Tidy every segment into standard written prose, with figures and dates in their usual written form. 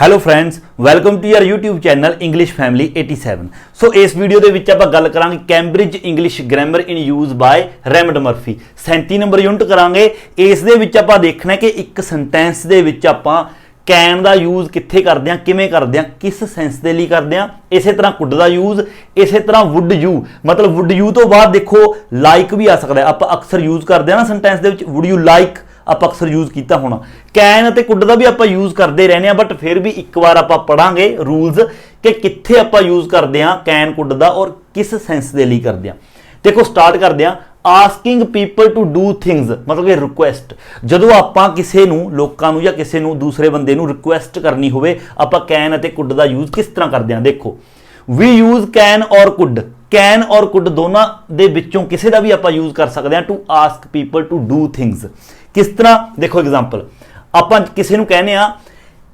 Hello friends, welcome to your YouTube channel English family 87। So ਇਸ video ਦੇ ਵਿੱਚ ਆਪਾਂ ਗੱਲ ਕਰਾਂਗੇ Cambridge English grammar in use by Raymond Murphy. 37 number unit ਕਰਾਂਗੇ। ਇਸ ਦੇ ਵਿੱਚ ਆਪਾਂ ਦੇਖਣਾ ਕਿ ਇੱਕ ਸੈਂਟੈਂਸ ਦੇ ਵਿੱਚ ਆਪਾਂ ਕੈਨ ਦਾ ਯੂਜ਼ ਕਿੱਥੇ ਕਰਦੇ ਹਾਂ, ਕਿਵੇਂ ਕਰਦੇ ਹਾਂ, ਕਿਸ ਸੈਂਸ ਦੇ ਲਈ ਕਰਦੇ ਹਾਂ। ਇਸੇ ਤਰ੍ਹਾਂ ਕੁੱਡ ਦਾ ਯੂਜ਼, ਇਸੇ ਤਰ੍ਹਾਂ ਵੁੱਡ ਯੂ, ਮਤਲਬ ਵੁੱਡ ਯੂ ਤੋਂ ਬਾਅਦ ਦੇਖੋ ਲਾਈਕ ਵੀ ਆ ਸਕਦਾ ਹੈ। ਆਪਾਂ ਅਕਸਰ ਯੂਜ਼ ਕਰਦੇ ਹਾਂ ਨਾ ਸੈਂਟੈਂਸ ਦੇ ਵਿੱਚ, ਵੁੱਡ ਯੂ ਲਾਈਕ ਆਪਾਂ ਅਕਸਰ ਯੂਜ਼ ਕੀਤਾ ਹੋਣਾ। ਕੈਨ ਅਤੇ ਕੁੱਡ ਦਾ ਵੀ ਆਪਾਂ ਯੂਜ਼ ਕਰਦੇ ਰਹਿੰਦੇ ਹਾਂ, ਬਟ ਫਿਰ ਵੀ ਇੱਕ ਵਾਰ ਆਪਾਂ ਪੜਾਂਗੇ ਰੂਲਸ ਕਿ ਕਿੱਥੇ ਆਪਾਂ ਯੂਜ਼ ਕਰਦੇ ਹਾਂ ਕੈਨ ਕੁੱਡ ਦਾ ਔਰ ਕਿਸ ਸੈਂਸ ਦੇ ਲਈ ਕਰਦੇ ਹਾਂ। ਦੇਖੋ ਸਟਾਰਟ ਕਰਦੇ ਹਾਂ। Asking people to do things ਮਤਲਬ ਕਿ ਰਿਕੁਐਸਟ। ਜਦੋਂ ਆਪਾਂ ਕਿਸੇ ਨੂੰ, ਲੋਕਾਂ ਨੂੰ ਜਾਂ ਕਿਸੇ ਨੂੰ, ਦੂਸਰੇ ਬੰਦੇ ਨੂੰ ਰਿਕੁਐਸਟ ਕਰਨੀ ਹੋਵੇ ਆਪਾਂ ਕੈਨ ਅਤੇ ਕੁੱਡ ਦਾ ਯੂਜ਼ ਕਿਸ ਤਰ੍ਹਾਂ ਕਰਦੇ ਹਾਂ। ਦੇਖੋ ਵੀ ਯੂਜ਼ ਕੈਨ ਔਰ ਕੁੱਡ। ਕੈਨ ਔਰ ਕੁੱਡ ਦੋਨਾਂ ਦੇ ਵਿੱਚੋਂ ਕਿਸੇ ਦਾ ਵੀ ਆਪਾਂ ਯੂਜ਼ ਕਰ ਸਕਦੇ ਹਾਂ to ask people to do things. ਕਿਸ ਤਰ੍ਹਾਂ ਦੇਖੋ ਐਗਜ਼ਾਮਪਲ, ਆਪਾਂ ਕਿਸੇ ਨੂੰ ਕਹਿੰਦੇ ਆ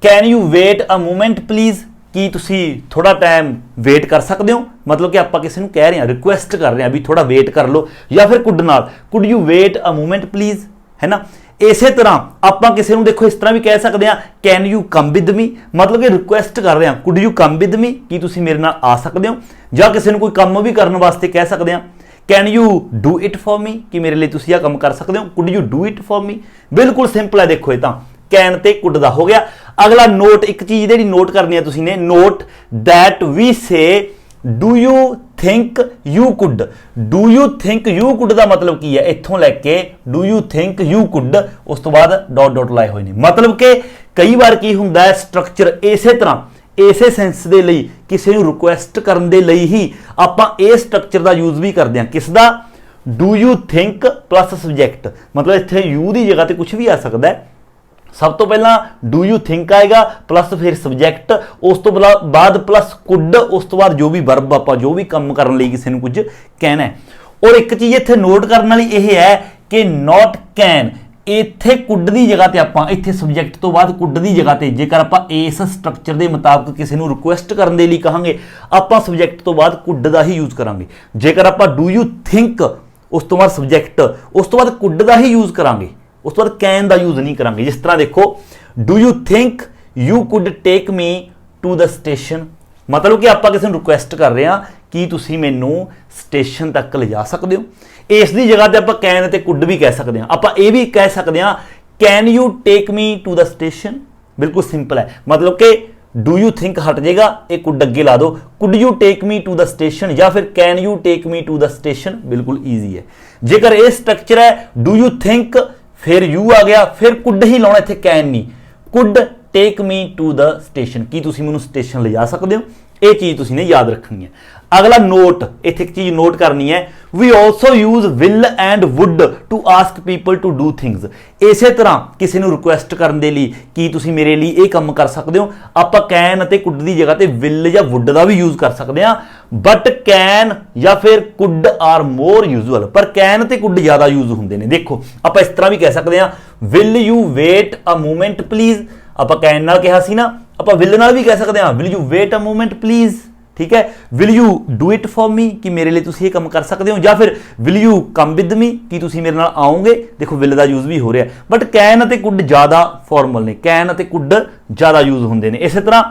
can you wait a moment please, ਕੀ ਤੁਸੀਂ ਥੋੜਾ ਟਾਈਮ ਵੇਟ ਕਰ ਸਕਦੇ ਹੋ। ਮਤਲਬ ਕਿ ਆਪਾਂ ਕਿਸੇ ਨੂੰ ਕਹਿ ਰਹੇ ਹਾਂ, ਰਿਕੁਐਸਟ ਕਰ ਰਹੇ ਹਾਂ ਵੀ ਥੋੜਾ ਵੇਟ ਕਰ ਲਓ। ਜਾਂ ਫਿਰ ਕੁੱਡ ਨਾਲ could you wait a moment please, ਹੈ ਨਾ। ਇਸੇ ਤਰ੍ਹਾਂ ਆਪਾਂ ਕਿਸੇ ਨੂੰ ਦੇਖੋ ਇਸ ਤਰ੍ਹਾਂ ਵੀ ਕਹਿ ਸਕਦੇ ਹਾਂ can you come with me, ਮਤਲਬ ਕਿ ਰਿਕੁਐਸਟ ਕਰ ਰਹੇ ਹਾਂ could you come with me, ਕੀ ਤੁਸੀਂ ਮੇਰੇ ਨਾਲ ਆ ਸਕਦੇ ਹੋ। ਜਾਂ ਕਿਸੇ ਨੂੰ ਕੋਈ ਕੰਮ ਵੀ ਕਰਨ ਵਾਸਤੇ ਕਹਿ ਸਕਦੇ ਹਾਂ can you do it for me, ਕਿ ਮੇਰੇ ਲਈ ਤੁਸੀਂ ਆਹ ਕੰਮ ਕਰ ਸਕਦੇ ਹੋ। Could you do it for ਮੀ, ਬਿਲਕੁਲ ਸਿੰਪਲ ਹੈ। ਦੇਖੋ ਇਹ ਤਾਂ ਕੈਨ ਤੇ ਕੁੱਡ ਦਾ ਹੋ ਗਿਆ। ਅਗਲਾ ਨੋਟ, ਇੱਕ ਚੀਜ਼ ਜਿਹੜੀ ਨੋਟ ਕਰਨੀ ਹੈ ਤੁਸੀਂ ਨੇ, note that we say do you think you could. Do you think you could ਦਾ ਮਤਲਬ ਕੀ ਹੈ, ਇੱਥੋਂ ਲੈ ਕੇ do you think you could, ਉਸ ਤੋਂ ਬਾਅਦ ਡਾਟ ਡਾਟ ਲਾਏ ਹੋਏ ਨੇ। ਮਤਲਬ ਕਿ ਕਈ ਵਾਰ ਕੀ ਹੁੰਦਾ ਹੈ, ਸਟਰਕਚਰ ਇਸੇ ਤਰ੍ਹਾਂ ਇਸੇ ਸੈਂਸ ਦੇ ਲਈ ਕਿਸੇ ਨੂੰ ਰਿਕੁਐਸਟ ਕਰਨ ਦੇ ਲਈ ਹੀ ਆਪਾਂ ਇਹ ਸਟਰਕਚਰ ਦਾ ਯੂਜ਼ ਵੀ ਕਰਦੇ ਹਾਂ। ਕਿਸ ਦਾ? Do you think plus subject, ਮਤਲਬ ਇੱਥੇ ਯੂ ਦੀ ਜਗ੍ਹਾ ਤੇ ਕੁਝ ਵੀ ਆ ਸਕਦਾ ਹੈ। ਸਭ ਤੋਂ ਪਹਿਲਾਂ ਡੂ ਯੂ ਥਿੰਕ ਆਏਗਾ ਪਲੱਸ ਫਿਰ ਸਬਜੈਕਟ, ਉਸ ਤੋਂ ਬਾਅਦ ਪਲੱਸ ਕੁੱਡ, ਉਸ ਤੋਂ ਬਾਅਦ ਜੋ ਵੀ ਵਰਬ ਆਪਾਂ ਜੋ ਵੀ ਕੰਮ ਕਰਨ ਲਈ ਕਿਸੇ ਨੂੰ ਕੁਝ ਕਹਿਣਾ ਹੈ। ਔਰ ਇੱਕ ਚੀਜ਼ ਇੱਥੇ ਨੋਟ ਕਰਨ ਵਾਲੀ ਇਹ ਹੈ ਕਿ ਨੋਟ ਕੈਨ, ਇੱਥੇ ਕੁੱਡ ਦੀ ਜਗ੍ਹਾ ਤੇ ਆਪਾਂ ਇੱਥੇ ਸਬਜੈਕਟ ਤੋਂ ਬਾਅਦ ਕੁੱਡ ਦੀ ਜਗ੍ਹਾ ਤੇ ਜੇਕਰ ਆਪਾਂ ਇਸ ਸਟਰਕਚਰ ਦੇ ਮੁਤਾਬਕ ਕਿਸੇ ਨੂੰ ਰਿਕੁਐਸਟ ਕਰਨ ਦੇ ਲਈ ਕਹਾਂਗੇ ਆਪਾਂ ਸਬਜੈਕਟ ਤੋਂ ਬਾਅਦ ਕੁੱਡ ਦਾ ਹੀ ਯੂਜ਼ ਕਰਾਂਗੇ। ਜੇਕਰ ਆਪਾਂ ਡੂ ਯੂ ਥਿੰਕ ਉਸ ਤੋਂ ਬਾਅਦ ਸਬਜੈਕਟ, ਉਸ ਤੋਂ ਬਾਅਦ ਕੁੱਡ ਦਾ ਹੀ ਯੂਜ਼ ਕਰਾਂਗੇ, ਉਸ ਤੋਂ ਬਾਅਦ ਕੈਨ ਦਾ ਯੂਜ਼ ਨਹੀਂ ਕਰਾਂਗੇ। ਜਿਸ ਤਰ੍ਹਾਂ ਦੇਖੋ do you think you could take me to the station, ਮਤਲਬ ਕਿ ਆਪਾਂ ਕਿਸੇ ਨੂੰ ਰਿਕੁਐਸਟ ਕਰ ਰਹੇ ਹਾਂ ਕਿ ਤੁਸੀਂ ਮੈਨੂੰ ਸਟੇਸ਼ਨ ਤੱਕ ਲਿਜਾ ਸਕਦੇ ਹੋ। ਇਸ ਦੀ ਜਗ੍ਹਾ ਤੇ ਆਪਾਂ ਕੈਨ ਅਤੇ ਕੁੱਡ ਵੀ ਕਹਿ ਸਕਦੇ ਹਾਂ। ਆਪਾਂ ਇਹ ਵੀ ਕਹਿ ਸਕਦੇ ਹਾਂ can you take me to the station, ਬਿਲਕੁਲ ਸਿੰਪਲ ਹੈ। ਮਤਲਬ ਕਿ ਡੂ ਯੂ ਥਿੰਕ ਹਟ ਜਾਏਗਾ, ਇਹ ਕੁੱਡ ਅੱਗੇ ਲਾ ਦਿਓ, could you take me to the station ਜਾਂ ਫਿਰ can you take me to the station, ਬਿਲਕੁਲ ਈਜ਼ੀ ਹੈ। ਜੇਕਰ ਇਹ ਸਟਰਕਚਰ ਹੈ ਡੂ ਯੂ ਥਿੰਕ ਫਿਰ ਯੂ ਆ ਗਿਆ, ਫਿਰ ਕੁੱਡ ਹੀ ਲਾਉਣਾ, ਇੱਥੇ ਕੈਨ ਨਹੀਂ। Could take me to the station, ਕੀ ਤੁਸੀਂ ਮੈਨੂੰ ਸਟੇਸ਼ਨ ਲਿਜਾ ਸਕਦੇ ਹੋ। ਇਹ ਚੀਜ਼ ਤੁਸੀਂ ਨੇ ਯਾਦ ਰੱਖਣੀ ਹੈ। ਅਗਲਾ ਨੋਟ, ਇੱਥੇ ਇੱਕ ਚੀਜ਼ ਨੋਟ ਕਰਨੀ ਹੈ, we also use will and would to ask people to do things. ਇਸੇ ਤਰ੍ਹਾਂ ਕਿਸੇ ਨੂੰ ਰਿਕੁਐਸਟ ਕਰਨ ਦੇ ਲਈ ਕੀ ਤੁਸੀਂ ਮੇਰੇ ਲਈ ਇਹ ਕੰਮ ਕਰ ਸਕਦੇ ਹੋ, ਆਪਾਂ ਕੈਨ ਅਤੇ ਕੁੱਡ ਦੀ ਜਗ੍ਹਾ ਤੇ ਵਿਲ ਜਾਂ ਵੁੱਡ ਦਾ ਵੀ ਯੂਜ਼ ਕਰ ਸਕਦੇ ਹਾਂ। ਬਟ ਕੈਨ ਜਾਂ ਫਿਰ ਕੁੱਡ ਆਰ ਮੋਰ ਯੂਜ਼ੂਅਲ, ਪਰ ਕੈਨ ਅਤੇ ਕੁੱਡ ਜ਼ਿਆਦਾ ਯੂਜ਼ ਹੁੰਦੇ ਨੇ। ਦੇਖੋ ਆਪਾਂ ਇਸ ਤਰ੍ਹਾਂ ਵੀ ਕਹਿ ਸਕਦੇ ਹਾਂ will you wait a moment please, ਆਪਾਂ ਕੈਨ ਨਾਲ ਕਿਹਾ ਸੀ ਨਾ, ਆਪਾਂ ਵਿਲ ਨਾਲ ਵੀ ਕਹਿ ਸਕਦੇ ਹਾਂ will you wait a moment please, ਠੀਕ ਹੈ। Will you do it for me, ਕਿ ਮੇਰੇ ਲਈ ਤੁਸੀਂ ਇਹ ਕੰਮ ਕਰ ਸਕਦੇ ਹੋ। ਜਾਂ ਫਿਰ will you come with me, ਕਿ ਤੁਸੀਂ ਮੇਰੇ ਨਾਲ ਆਓਗੇ। ਦੇਖੋ ਵਿਲ ਦਾ ਯੂਜ਼ ਵੀ ਹੋ ਰਿਹਾ, ਬਟ ਕੈਨ ਅਤੇ ਕੁੱਡ ਜ਼ਿਆਦਾ ਫਾਰਮਲ ਨੇ, ਕੈਨ ਅਤੇ ਕੁੱਡ ਜ਼ਿਆਦਾ ਯੂਜ਼ ਹੁੰਦੇ ਨੇ। ਇਸੇ ਤਰ੍ਹਾਂ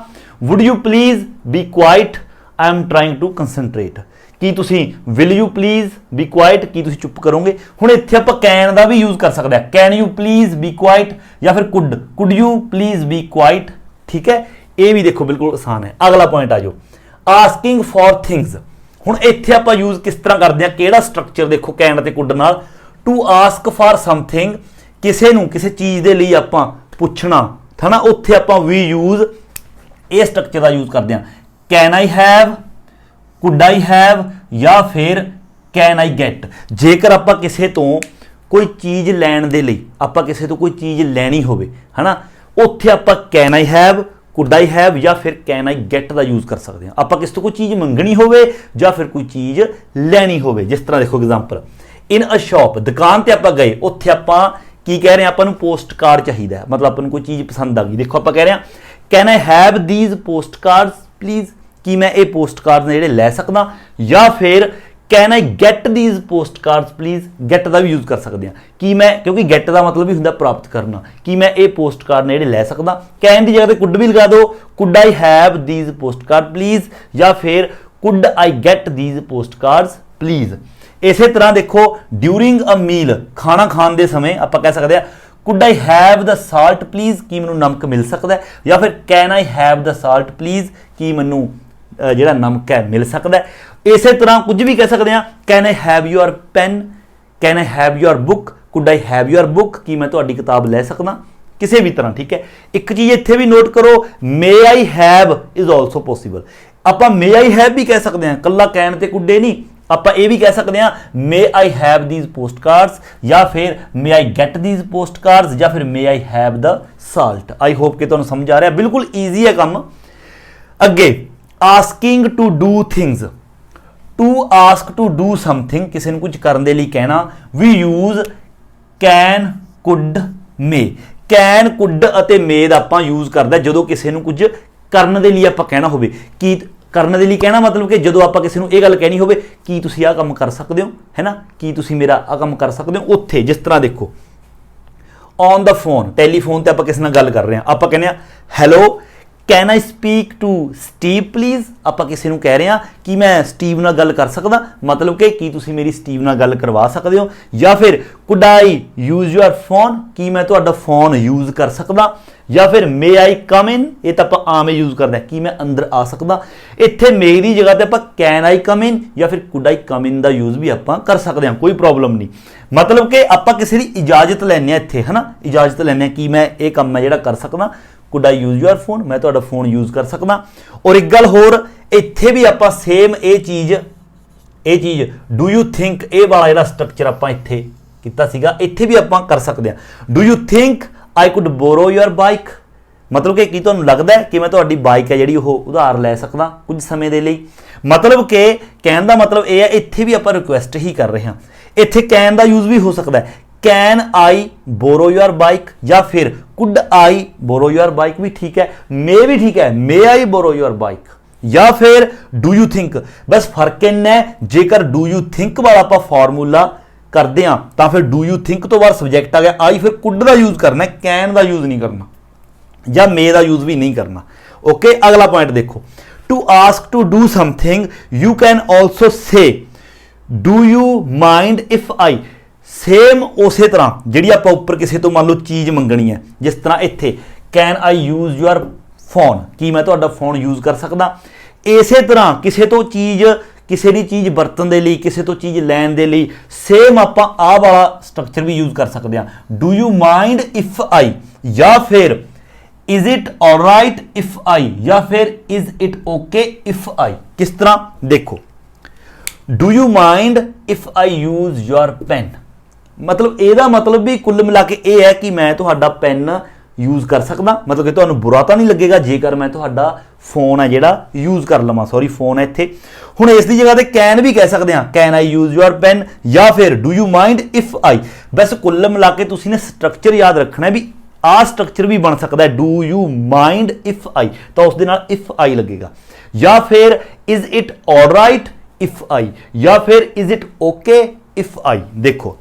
would you please be quiet, I am trying to concentrate, ਕੀ ਤੁਸੀਂ will you please be quiet, ਕੀ ਤੁਸੀਂ ਚੁੱਪ ਕਰੋਗੇ। ਹੁਣ ਇੱਥੇ ਆਪਾਂ ਕੈਨ ਦਾ ਵੀ ਯੂਜ਼ ਕਰ ਸਕਦੇ ਹਾਂ, can you please be quite, ਜਾਂ ਫਿਰ could, could you please be quite, ਠੀਕ ਹੈ। ਇਹ ਵੀ ਦੇਖੋ ਬਿਲਕੁਲ ਆਸਾਨ ਹੈ। ਅਗਲਾ ਪੁਆਇੰਟ ਆ ਜਾਓ, ਆਸਕਿੰਗ ਫॉर ਥਿੰਗਸ। ਹੁਣ ਇੱਥੇ ਆਪਾਂ ਯੂਜ਼ ਕਿਸ ਤਰ੍ਹਾਂ ਕਰਦੇ ਹਾਂ, ਕਿਹੜਾ ਸਟਰਕਚਰ ਦੇਖੋ ਕੈਨ ਅਤੇ ਕੁੱਡ ਨਾਲ। ਟੂ ਆਸਕ ਫॉर ਸਮਥਿੰਗ, ਕਿਸੇ ਨੂੰ ਕਿਸੇ ਚੀਜ਼ ਦੇ ਲਈ ਆਪਾਂ ਪੁੱਛਣਾ ਹੈ ਨਾ, ਉੱਥੇ ਆਪਾਂ ਵੀ ਯੂਜ਼ ਇਹ ਸਟਰਕਚਰ ਦਾ ਯੂਜ਼ ਕਰਦੇ ਹਾਂ। Can I have, could I have, ਜਾਂ ਫਿਰ ਕੈਨ ਆਈ ਗੈਟ। ਜੇਕਰ ਆਪਾਂ ਕਿਸੇ ਤੋਂ ਕੋਈ ਚੀਜ਼ ਲੈਣ ਦੇ ਲਈ, ਆਪਾਂ ਕਿਸੇ ਤੋਂ ਕੋਈ ਚੀਜ਼ ਲੈਣੀ ਹੋਵੇ ਹੈ ਨਾ, ਉੱਥੇ ਆਪਾਂ can I have, could I have ਜਾਂ ਫਿਰ can I get the use ਕਰ ਸਕਦੇ ਹਾਂ। ਆਪਾਂ ਕਿਸੇ ਤੋਂ ਕੋਈ ਚੀਜ਼ ਮੰਗਣੀ ਹੋਵੇ ਜਾਂ ਫਿਰ ਕੋਈ ਚੀਜ਼ ਲੈਣੀ ਹੋਵੇ। ਜਿਸ ਤਰ੍ਹਾਂ ਦੇਖੋ ਐਗਜ਼ਾਮਪਲ, ਇਨ ਅ ਸ਼ਾਪ, ਦੁਕਾਨ ਤੇ ਆਪਾਂ ਗਏ, ਉੱਥੇ ਆਪਾਂ ਕੀ ਕਹਿ ਰਹੇ ਹਾਂ, ਆਪਾਂ ਨੂੰ ਪੋਸਟ ਕਾਰਡ ਚਾਹੀਦਾ ਹੈ, ਮਤਲਬ ਆਪਾਂ ਨੂੰ ਕੋਈ ਚੀਜ਼ ਪਸੰਦ ਆ ਗਈ। ਦੇਖੋ ਆਪਾਂ ਕਹਿ ਰਹੇ ਹਾਂ can I have these post cards please, ਕੀ ਮੈਂ ਇਹ ਪੋਸਟ ਕਾਰਡ ਨੇ ਜਿਹੜੇ ਲੈ ਸਕਦਾ। ਜਾਂ ਫਿਰ can I get these post cards please, get का भी यूज कर सकते हैं कि मैं, क्योंकि गैट का मतलब भी होंगे प्राप्त करना, कि मैं ये पोस्ट कार्ड ने लै सकदा। कैन की जगह कुड भी लगा दो, could I have these post card please, या फिर could I get these post cards please. इस तरह देखो ड्यूरिंग अ मील, खाना खाने के समय आप कह सकते हैं could I have the salt please, कि मैनू नमक मिल सकता है, या फिर can I have the salt please, कि मैनू जिहड़ा नमक है मिल सकता है। इस तरह कुछ भी कह सकते हैं, can I have your pen, can I have your book, could I have your book, कि मैं तुहाडी किताब लै सकदा, किसी भी तरह। ठीक है, एक चीज इत्थे भी नोट करो, may I have is also possible. आप मे आई हैव भी कह सकते हैं, कला कैन ते कुडे नहीं, आप ये भी कह सकते हैं may I have these post cards, या फिर may I get these post cards, या फिर may I have the salt. I hope कि तुहानूं समझ आ रहा है, बिल्कुल ईजी है काम। अगे asking to do things, to ask to do something, किसी ने कुछ करने के लिए कहना, we use can could may. Can could अते मे दा आपां यूज करदा जदों किसी ने कुछ करने के लिए आपां कहना होवे। कि करने के लिए कहना मतलब कि जदों आपां किसी नूं इह गल कहनी होवे कि तुसीं आह काम कर सकदे हो, है ना, कि तुसीं मेरा आह काम कर सकदे हो। उत्थे जिस तरह देखो ऑन द फोन, टैलीफोन ते आपां किसी नाल गल कर रहे हैं, आपां कहने hello can I speak to Steve please, आप किसी को कह रहे हैं कि मैं स्टीव नाल गल कर सकदा, मतलब कि तुसीं मेरी स्टीव नाल गल करवा सकते हो। या फिर could I use your phone, कि मैं तुहाडा फोन यूज कर सकदा। या फिर मे आई कम इन, ये तो आप आम यूज करते हैं कि मैं अंदर आ सकदा। इत्थे मे की जगह पर आप कैन आई कम इन या फिर कुड आई कम इन का यूज भी आप कर सकते हैं, कोई प्रॉब्लम नहीं। मतलब कि आप किसी की इजाजत लैने इत्थे, है ना, इजाजत लैने कि मैं ये काम मैं जिहड़ा कर सकदा, could I use your phone, मैं तुहाडा फोन यूज कर सकदा। और एक गल होर इत्थे भी आप सेम ये चीज़ डू यू थिंक, ये वाला जिहड़ा स्ट्रक्चर आप इत्थे कीता सीगा, इत्थे भी आप कर सकते हैं। Do you think I could borrow your bike, मतलब कि तुहानूं लगदा है कि मैं तुहाडी बाइक है जिहड़ी ओह उधार लै सकदा कुछ समय के लिए। मतलब कि कहण दा मतलब ये है, इत्थे भी आप रिक्वेस्ट ही कर रहे हैं। इत्थे कैन का यूज भी हो सकता है, can I borrow your bike, या फिर could I borrow your bike भी ठीक है, मे भी ठीक है, मे आई बोरो योर बाइक, या फिर डू यू थिंक। बस फर्क इन्ना है, जेकर डू यू थिंक वाला आप फार्मूला करते हैं तो फिर डू यू थिंक तो बाद सब्जैक्ट आ गया, आई फिर कुड का यूज करना है, कैन का यूज नहीं करना, या मे का यूज भी नहीं करना। ओके, अगला पॉइंट देखो, to ask to do something you can also say do you mind if I. Same उस तरह जी आप उपर किसी तो मान लो चीज़ मंगनी है, जिस तरह इत्थे can I use your phone, कि मैं तुहाडा फोन यूज कर सकदा। इस तरह किसी तो चीज़, किसी की चीज़ बरतन के लिए, किसी तो चीज़ लैन के लिए सेम आप आ वाला स्ट्रक्चर भी यूज कर सकते हैं, do you mind if I, या फिर is it alright if I, या फिर is it okay if I. किस तरह देखो, do you mind if I use your pen, मतलब ਇਹਦਾ मतलब भी कुल मिला के ये है कि मैं तुहाडा पेन यूज कर सकदा, मतलब कि तुहानूं बुरा तो नहीं लगेगा जेकर मैं तुहाडा फोन है जिहड़ा यूज कर लवां। सॉरी फोन है इत्थे, हुण इस दी जगह ते कैन भी कह सकते हैं, can I use your pen, या फिर do you mind if I. बस कुल मिला के तुसीं ने स्ट्रक्चर याद रखना है भी आ स्ट्रक्चर भी बन सकता है, do you mind if I, तो उस दे नाल इफ आई लगेगा। या फिर is it alright if I, या फिर is it okay if I. देखो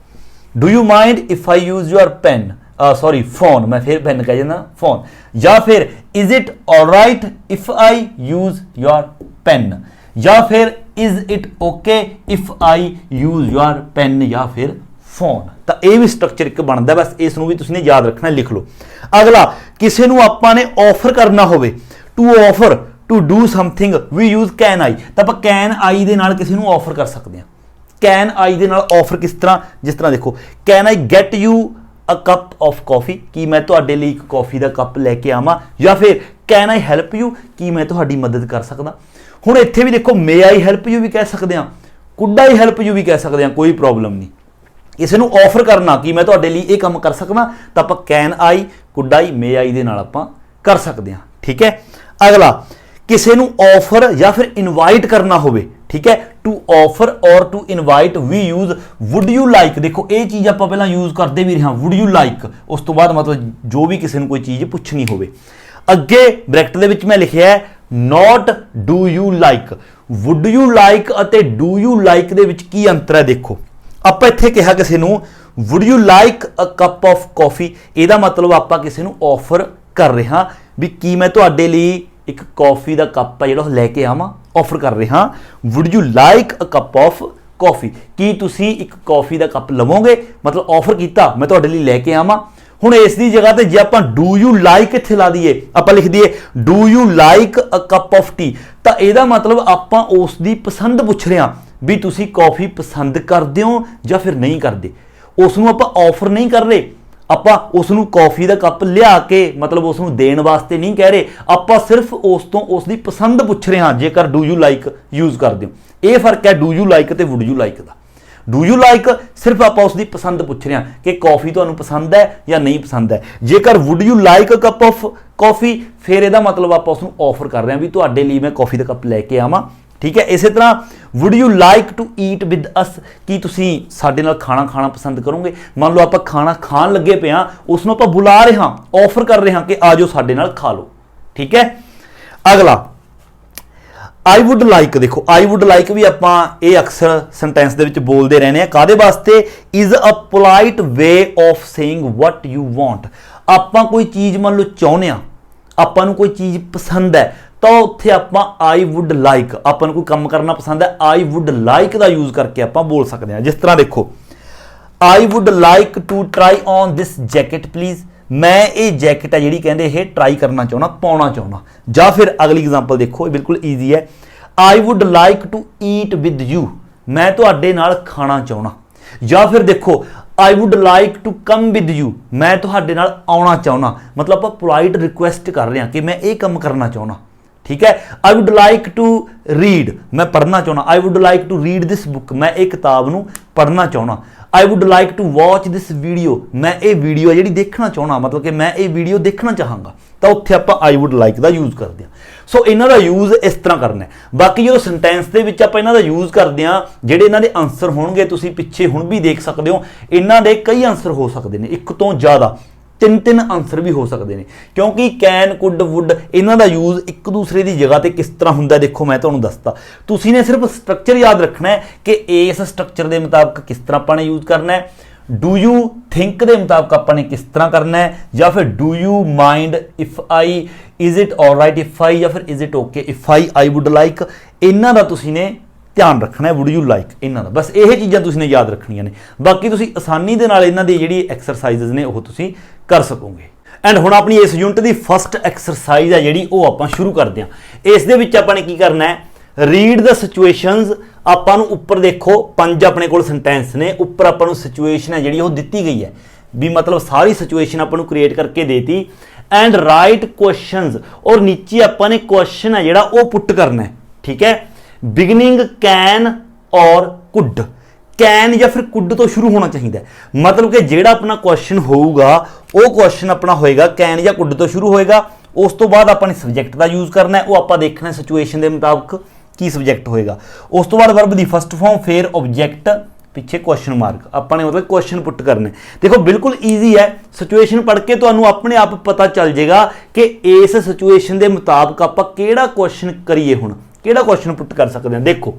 do you mind if I use your pen, sorry phone, मैं फिर पेन कह जाना फोन, या फिर is it alright if I use your pen, या फिर is it okay if I use your pen, या फिर फोन। तो यह भी स्ट्रक्चर एक बनता है, बस इसनूं भी तुसीं याद रखना, लिख लो। अगला किसी नूं आपां ने ऑफर करना होवे, to offer to do something we use can I, तो आप कैन आई दे नाल किसी नूं ऑफर कर सकते हैं। कैन आई दे नाल ऑफर किस तरह, जिस तरह देखो can I get you a cup of coffee, कि मैं तुहाडे लई एक कॉफी का कप लैके आवां, या फिर कैन आई हैल्प यू, कि मैं तुहाडी मदद कर सकदा। हुण इत्थे भी देखो मे आई हैल्प यू भी कह सकते हैं, कुड आई हैल्प यू भी कह सकते हैं, कोई प्रॉब्लम नहीं। किसी नूं ऑफर करना कि मैं तुहाडे लई इह काम कर सकदा, तो आप कैन आई कुड आई मे आई दे नाल आपां कर सकते हैं। ठीक है, अगला किसी नूं ऑफर या फिर इनवाइट करना होवे, ठीक है, टू ऑफर और to invite we use would you like. देखो ये चीज़ आप पहला यूज करते भी रहे, वुड यू लाइक, उस तो बाद मतलब जो भी किसी को कोई चीज़ पुछनी होवे। अगे ब्रैकेट दे विच मैं लिखिया है not do you like, wood you like ਅਤੇ ਡੂ ਯੂ ਲਾਈਕ ਦੇ ਵਿੱਚ ਕੀ ਅੰਤਰ ਹੈ ਦੇਖੋ। ਆਪਾਂ ਇੱਥੇ ਕਿਹਾ ਕਿਸੇ ਨੂੰ would you like a cup of coffee, ਇਹਦਾ ਮਤਲਬ ਆਪਾਂ ਕਿਸੇ ਨੂੰ ਆਫਰ ਕਰ ਰਹੇ ਹਾਂ ਵੀ ਕੀ ਮੈਂ ਤੁਹਾਡੇ ਲਈ ਇੱਕ ਕਾਫੀ ਦਾ ਕੱਪ ਹੈ ਜਿਹੜਾ ਉਹ ਲੈ ਕੇ ਆਵਾਂ, ਆਫਰ ਕਰ ਰਹੇ ਹਾਂ। Would you like a cup of coffee, ਕੀ ਤੁਸੀਂ ਇੱਕ ਕਾਫੀ ਦਾ ਕੱਪ ਲਵੋਗੇ, ਮਤਲਬ ਆਫਰ ਕੀਤਾ ਮੈਂ ਤੁਹਾਡੇ ਲਈ ਲੈ ਕੇ ਆਵਾਂ। ਹੁਣ ਇਸ ਦੀ ਜਗ੍ਹਾ ਤੇ ਜੇ ਆਪਾਂ ਡੂ ਯੂ ਲਾਈਕ ਇੱਥੇ ਲਾ ਦਈਏ, ਆਪਾਂ ਲਿਖ ਦਈਏ do you like a cup of tea, ਤਾਂ ਇਹਦਾ ਮਤਲਬ ਆਪਾਂ ਉਸ ਦੀ ਪਸੰਦ ਪੁੱਛ ਰਹੇ ਹਾਂ ਵੀ ਤੁਸੀਂ ਕਾਫੀ ਪਸੰਦ ਕਰਦੇ ਹੋ ਜਾਂ ਫਿਰ ਨਹੀਂ ਕਰਦੇ। ਉਸ ਨੂੰ ਆਪਾਂ ਆਫਰ ਨਹੀਂ ਕਰ ਰਹੇ, ਆਪਾਂ ਉਸ ਨੂੰ ਕਾਫੀ ਦਾ ਕੱਪ ਲਿਆ ਕੇ ਮਤਲਬ ਉਸ ਨੂੰ ਦੇਣ ਵਾਸਤੇ ਨਹੀਂ ਕਹਿ ਰਹੇ, ਆਪਾਂ ਸਿਰਫ ਉਸ ਤੋਂ ਉਸ ਦੀ ਪਸੰਦ ਪੁੱਛ ਰਹੇ ਹਾਂ ਜੇਕਰ ਡੂ ਯੂ ਲਾਈਕ ਯੂਜ਼ ਕਰਦੇ ਹੋ। ਇਹ ਫਰਕ ਹੈ ਡੂ ਯੂ ਲਾਈਕ ਤੇ wood you like the. Do you like ਸਿਰਫ ਆਪਾਂ ਉਸ ਦੀ ਪਸੰਦ ਪੁੱਛ ਰਹੇ ਹਾਂ ਕਿ ਕਾਫੀ ਤੁਹਾਨੂੰ ਪਸੰਦ ਹੈ ਜਾਂ ਨਹੀਂ ਪਸੰਦ ਹੈ। ਜੇਕਰ would you like a cup of coffee, ਫਿਰ ਇਹਦਾ ਮਤਲਬ ਆਪਾਂ ਉਸ ਨੂੰ ਆਫਰ ਕਰ ਰਹੇ ਹਾਂ ਵੀ ਤੁਹਾਡੇ ਲਈ ਮੈਂ ਕਾਫੀ ਦਾ ਕੱਪ ਲੈ ਕੇ ਆਵਾਂ। ਠੀਕ ਹੈ, ਇਸੇ ਤਰ੍ਹਾਂ would you like to eat with us, ਕੀ ਤੁਸੀਂ ਸਾਡੇ ਨਾਲ ਖਾਣਾ ਪਸੰਦ ਕਰੋਗੇ। ਮੰਨ ਲਓ ਆਪਾਂ ਖਾਣਾ ਖਾਣ ਲੱਗੇ ਪਏ ਹਾਂ, ਉਸ ਨੂੰ ਆਪਾਂ ਬੁਲਾ ਰਹੇ ਹਾਂ, ਆਫਰ ਕਰ ਰਹੇ ਹਾਂ ਕਿ ਆ ਜਾਓ ਸਾਡੇ ਨਾਲ ਖਾ ਲਓ। ਠੀਕ ਹੈ, ਅਗਲਾ ਆਈ ਵੁੱਡ ਲਾਈਕ, ਦੇਖੋ ਆਈ ਵੁੱਡ ਲਾਈਕ ਵੀ ਆਪਾਂ ਇਹ ਅਕਸਰ ਸੈਂਟੈਂਸ ਦੇ ਵਿੱਚ ਬੋਲਦੇ ਰਹਿੰਦੇ ਆ। ਕਾਹਦੇ ਵਾਸਤੇ? Is a polite way of saying what you want. ਆਪਾਂ ਕੋਈ ਚੀਜ਼ ਮੰਨ ਲਓ ਚਾਹੁੰਦੇ ਆ, ਆਪਾਂ ਨੂੰ ਕੋਈ ਚੀਜ਼ ਪਸੰਦ ਹੈ, ਤਾਂ ਉੱਥੇ ਆਪਾਂ ਆਈ ਵੁੱਡ ਲਾਈਕ, ਆਪਾਂ ਨੂੰ ਕੋਈ ਕੰਮ ਕਰਨਾ ਪਸੰਦ ਹੈ, ਆਈ ਵੁੱਡ ਲਾਈਕ ਦਾ ਯੂਜ਼ ਕਰਕੇ ਆਪਾਂ ਬੋਲ ਸਕਦੇ ਹਾਂ। ਜਿਸ ਤਰ੍ਹਾਂ ਦੇਖੋ I would like to try on this jacket please, ਮੈਂ ਇਹ ਜੈਕਟ ਹੈ ਜਿਹੜੀ ਕਹਿੰਦੇ ਇਹ ਟਰਾਈ ਕਰਨਾ ਚਾਹੁੰਦਾ, ਪਾਉਣਾ ਚਾਹੁੰਦਾ। ਜਾਂ ਫਿਰ ਅਗਲੀ ਐਗਜ਼ਾਮਪਲ ਦੇਖੋ, ਇਹ ਬਿਲਕੁਲ ਈਜ਼ੀ ਹੈ। I would like to eat with you, ਮੈਂ ਤੁਹਾਡੇ ਨਾਲ ਖਾਣਾ ਚਾਹੁੰਦਾ। ਜਾਂ ਫਿਰ ਦੇਖੋ I would like to come with you, ਮੈਂ ਤੁਹਾਡੇ ਨਾਲ ਆਉਣਾ ਚਾਹੁੰਦਾ, ਮਤਲਬ ਆਪਾਂ ਪੋਲਾਈਟ ਰਿਕੁਐਸਟ ਕਰ ਰਹੇ ਹਾਂ ਕਿ ਮੈਂ ਇਹ ਕੰਮ ਕਰਨਾ ਚਾਹੁੰਦਾ। ਠੀਕ ਹੈ, I would like to read, ਮੈਂ ਪੜ੍ਹਨਾ ਚਾਹੁੰਦਾ। I would like to read this book, ਮੈਂ ਇਹ ਕਿਤਾਬ ਨੂੰ ਪੜ੍ਹਨਾ ਚਾਹੁੰਦਾ। I would like to watch this video, ਮੈਂ ਇਹ ਵੀਡੀਓ ਜਿਹੜੀ ਦੇਖਣਾ ਚਾਹੁੰਦਾ, ਮਤਲਬ ਕਿ ਮੈਂ ਇਹ ਵੀਡੀਓ ਦੇਖਣਾ ਚਾਹਾਂਗਾ। ਤਾਂ ਉੱਥੇ ਆਪਾਂ ਆਈ ਵੁੱਡ ਲਾਈਕ ਦਾ ਯੂਜ਼ ਕਰਦੇ ਹਾਂ। ਸੋ ਇਹਨਾਂ ਦਾ ਯੂਜ਼ ਇਸ ਤਰ੍ਹਾਂ ਕਰਨਾ ਹੈ। ਬਾਕੀ ਜਦੋਂ ਸੈਂਟੈਂਸ ਦੇ ਵਿੱਚ ਆਪਾਂ ਇਹਨਾਂ ਦਾ ਯੂਜ਼ ਕਰਦੇ ਹਾਂ, ਜਿਹੜੇ ਇਹਨਾਂ ਦੇ ਆਨਸਰ ਹੋਣਗੇ ਤੁਸੀਂ ਪਿੱਛੇ ਹੁਣ ਵੀ ਦੇਖ ਸਕਦੇ ਹੋ, ਇਹਨਾਂ ਦੇ ਕਈ ਆਨਸਰ ਹੋ ਸਕਦੇ ਨੇ, ਇੱਕ ਤੋਂ ਜ਼ਿਆਦਾ, ਤਿੰਨ ਆਨਸਰ ਵੀ ਹੋ ਸਕਦੇ ਨੇ, ਕਿਉਂਕਿ ਕੈਨ, ਕੁੱਡ, ਵੁੱਡ ਇਹਨਾਂ ਦਾ ਯੂਜ਼ ਇੱਕ ਦੂਸਰੇ ਦੀ ਜਗ੍ਹਾ ਤੇ ਕਿਸ ਤਰ੍ਹਾਂ ਹੁੰਦਾ ਦੇਖੋ ਮੈਂ ਤੁਹਾਨੂੰ ਦੱਸਤਾ। ਤੁਸੀਂ ਨੇ ਸਿਰਫ ਸਟਰਕਚਰ ਯਾਦ ਰੱਖਣਾ ਹੈ ਕਿ ਇਸ ਸਟਰਕਚਰ ਦੇ ਮੁਤਾਬਕ ਕਿਸ ਤਰ੍ਹਾਂ ਆਪਾਂ ਨੇ ਯੂਜ਼ ਕਰਨਾ ਹੈ। ਡੂ ਯੂ ਥਿੰਕ ਦੇ ਮੁਤਾਬਕ ਆਪਾਂ ਨੇ ਕਿਸ ਤਰ੍ਹਾਂ ਕਰਨਾ ਹੈ, ਜਾਂ ਫਿਰ do you mind, if I, is it all right if I, ਜਾਂ ਫਿਰ is it okay if I would like, ਇਹਨਾਂ ਦਾ ਤੁਸੀਂ ਨੇ ਧਿਆਨ ਰੱਖਣਾ ਹੈ। ਵੁੱਡ ਯੂ ਲਾਈਕ ਇਹਨਾਂ ਦਾ, ਬਸ ਇਹ ਚੀਜ਼ਾਂ ਤੁਸੀਂ ਨੇ ਯਾਦ ਰੱਖਣੀਆਂ ਨੇ। ਬਾਕੀ ਤੁਸੀਂ ਆਸਾਨੀ ਦੇ ਨਾਲ ਇਹਨਾਂ ਦੀ ਜਿਹੜੀ ਐਕਸਰਸਾਈਜ਼ਸ ਨੇ ਉਹ ਤੁਸੀਂ ਕਰ ਸਕੋਗੇ। ਐਂਡ ਹੁਣ ਆਪਣੀ ਇਸ ਯੂਨਿਟ ਦੀ ਫਸਟ ਐਕਸਰਸਾਈਜ਼ ਹੈ ਜਿਹੜੀ ਉਹ ਆਪਾਂ ਸ਼ੁਰੂ ਕਰਦੇ ਹਾਂ। ਇਸ ਦੇ ਵਿੱਚ ਆਪਾਂ ਨੇ ਕੀ ਕਰਨਾ ਹੈ, ਰੀਡ ਦ ਸਿਚੁਏਸ਼ਨਸ। ਆਪਾਂ ਨੂੰ ਉੱਪਰ ਦੇਖੋ 5 ਆਪਣੇ ਕੋਲ ਸੈਂਟੈਂਸ ਨੇ, ਉੱਪਰ ਆਪਾਂ ਨੂੰ ਸਿਚੁਏਸ਼ਨ ਹੈ ਜਿਹੜੀ ਉਹ ਦਿੱਤੀ ਗਈ ਹੈ, ਵੀ ਮਤਲਬ ਸਾਰੀ ਸਿਚੁਏਸ਼ਨ ਆਪਾਂ ਨੂੰ ਕ੍ਰੀਏਟ ਕਰਕੇ ਦੇਤੀ। ਐਂਡ ਰਾਈਟ ਕੁਐਸਚਨਸ, ਔਰ ਨੀਚੇ ਆਪਾਂ ਨੇ ਕੁਐਸਚਨ ਹੈ ਜਿਹੜਾ ਉਹ ਪੁੱਟ ਕਰਨਾ ਹੈ। ਠੀਕ ਹੈ, ਬਿਗਨਿੰਗ ਕੈਨ ਔਰ ਕੁੱਡ, ਕੈਨ ਜਾਂ ਫਿਰ ਕੁੱਡ ਤੋਂ ਸ਼ੁਰੂ ਹੋਣਾ ਚਾਹੀਦਾ ਹੈ। ਮਤਲਬ ਕਿ ਜਿਹੜਾ ਆਪਣਾ ਕੁਐਸਚਨ ਹੋਊਗਾ ਉਹ ਕੁਐਸਚਨ ਆਪਣਾ ਹੋਏਗਾ ਕੈਨ ਜਾਂ ਕੁੱਡ ਤੋਂ ਸ਼ੁਰੂ ਹੋਏਗਾ। ਉਸ ਤੋਂ ਬਾਅਦ ਆਪਾਂ ਨੇ ਸਬਜੈਕਟ ਦਾ ਯੂਜ਼ ਕਰਨਾ ਹੈ, ਉਹ ਆਪਾਂ ਦੇਖਣਾ ਸਿਚੁਏਸ਼ਨ ਦੇ ਮੁਤਾਬਕ ਕੀ ਸਬਜੈਕਟ ਹੋਏਗਾ। ਉਸ ਤੋਂ ਬਾਅਦ ਵਰਬ ਦੀ ਫਸਟ ਫਾਰਮ, ਫਿਰ ਆਬਜੈਕਟ, ਪਿੱਛੇ ਕੁਐਸਚਨ ਮਾਰਕ, ਆਪਾਂ ਨੇ ਮਤਲਬ ਕੁਐਸਚਨ ਪੁੱਟ ਕਰਨੇ। ਦੇਖੋ ਬਿਲਕੁਲ ਈਜ਼ੀ ਹੈ, ਸਿਚੁਏਸ਼ਨ ਪੜ੍ਹ ਕੇ ਤੁਹਾਨੂੰ ਆਪਣੇ ਆਪ ਪਤਾ ਚੱਲ ਜਾਏਗਾ ਕਿ ਇਸ ਸਿਚੁਏਸ਼ਨ ਦੇ ਮੁਤਾਬਕ ਆਪਾਂ ਕਿਹੜਾ ਕੁਐਸਚਨ ਕਰੀਏ, ਹੁਣ ਕਿਹੜਾ ਕੁਐਸਚਨ ਪੁੱਟ ਕਰ ਸਕਦੇ ਹਾਂ। ਦੇਖੋ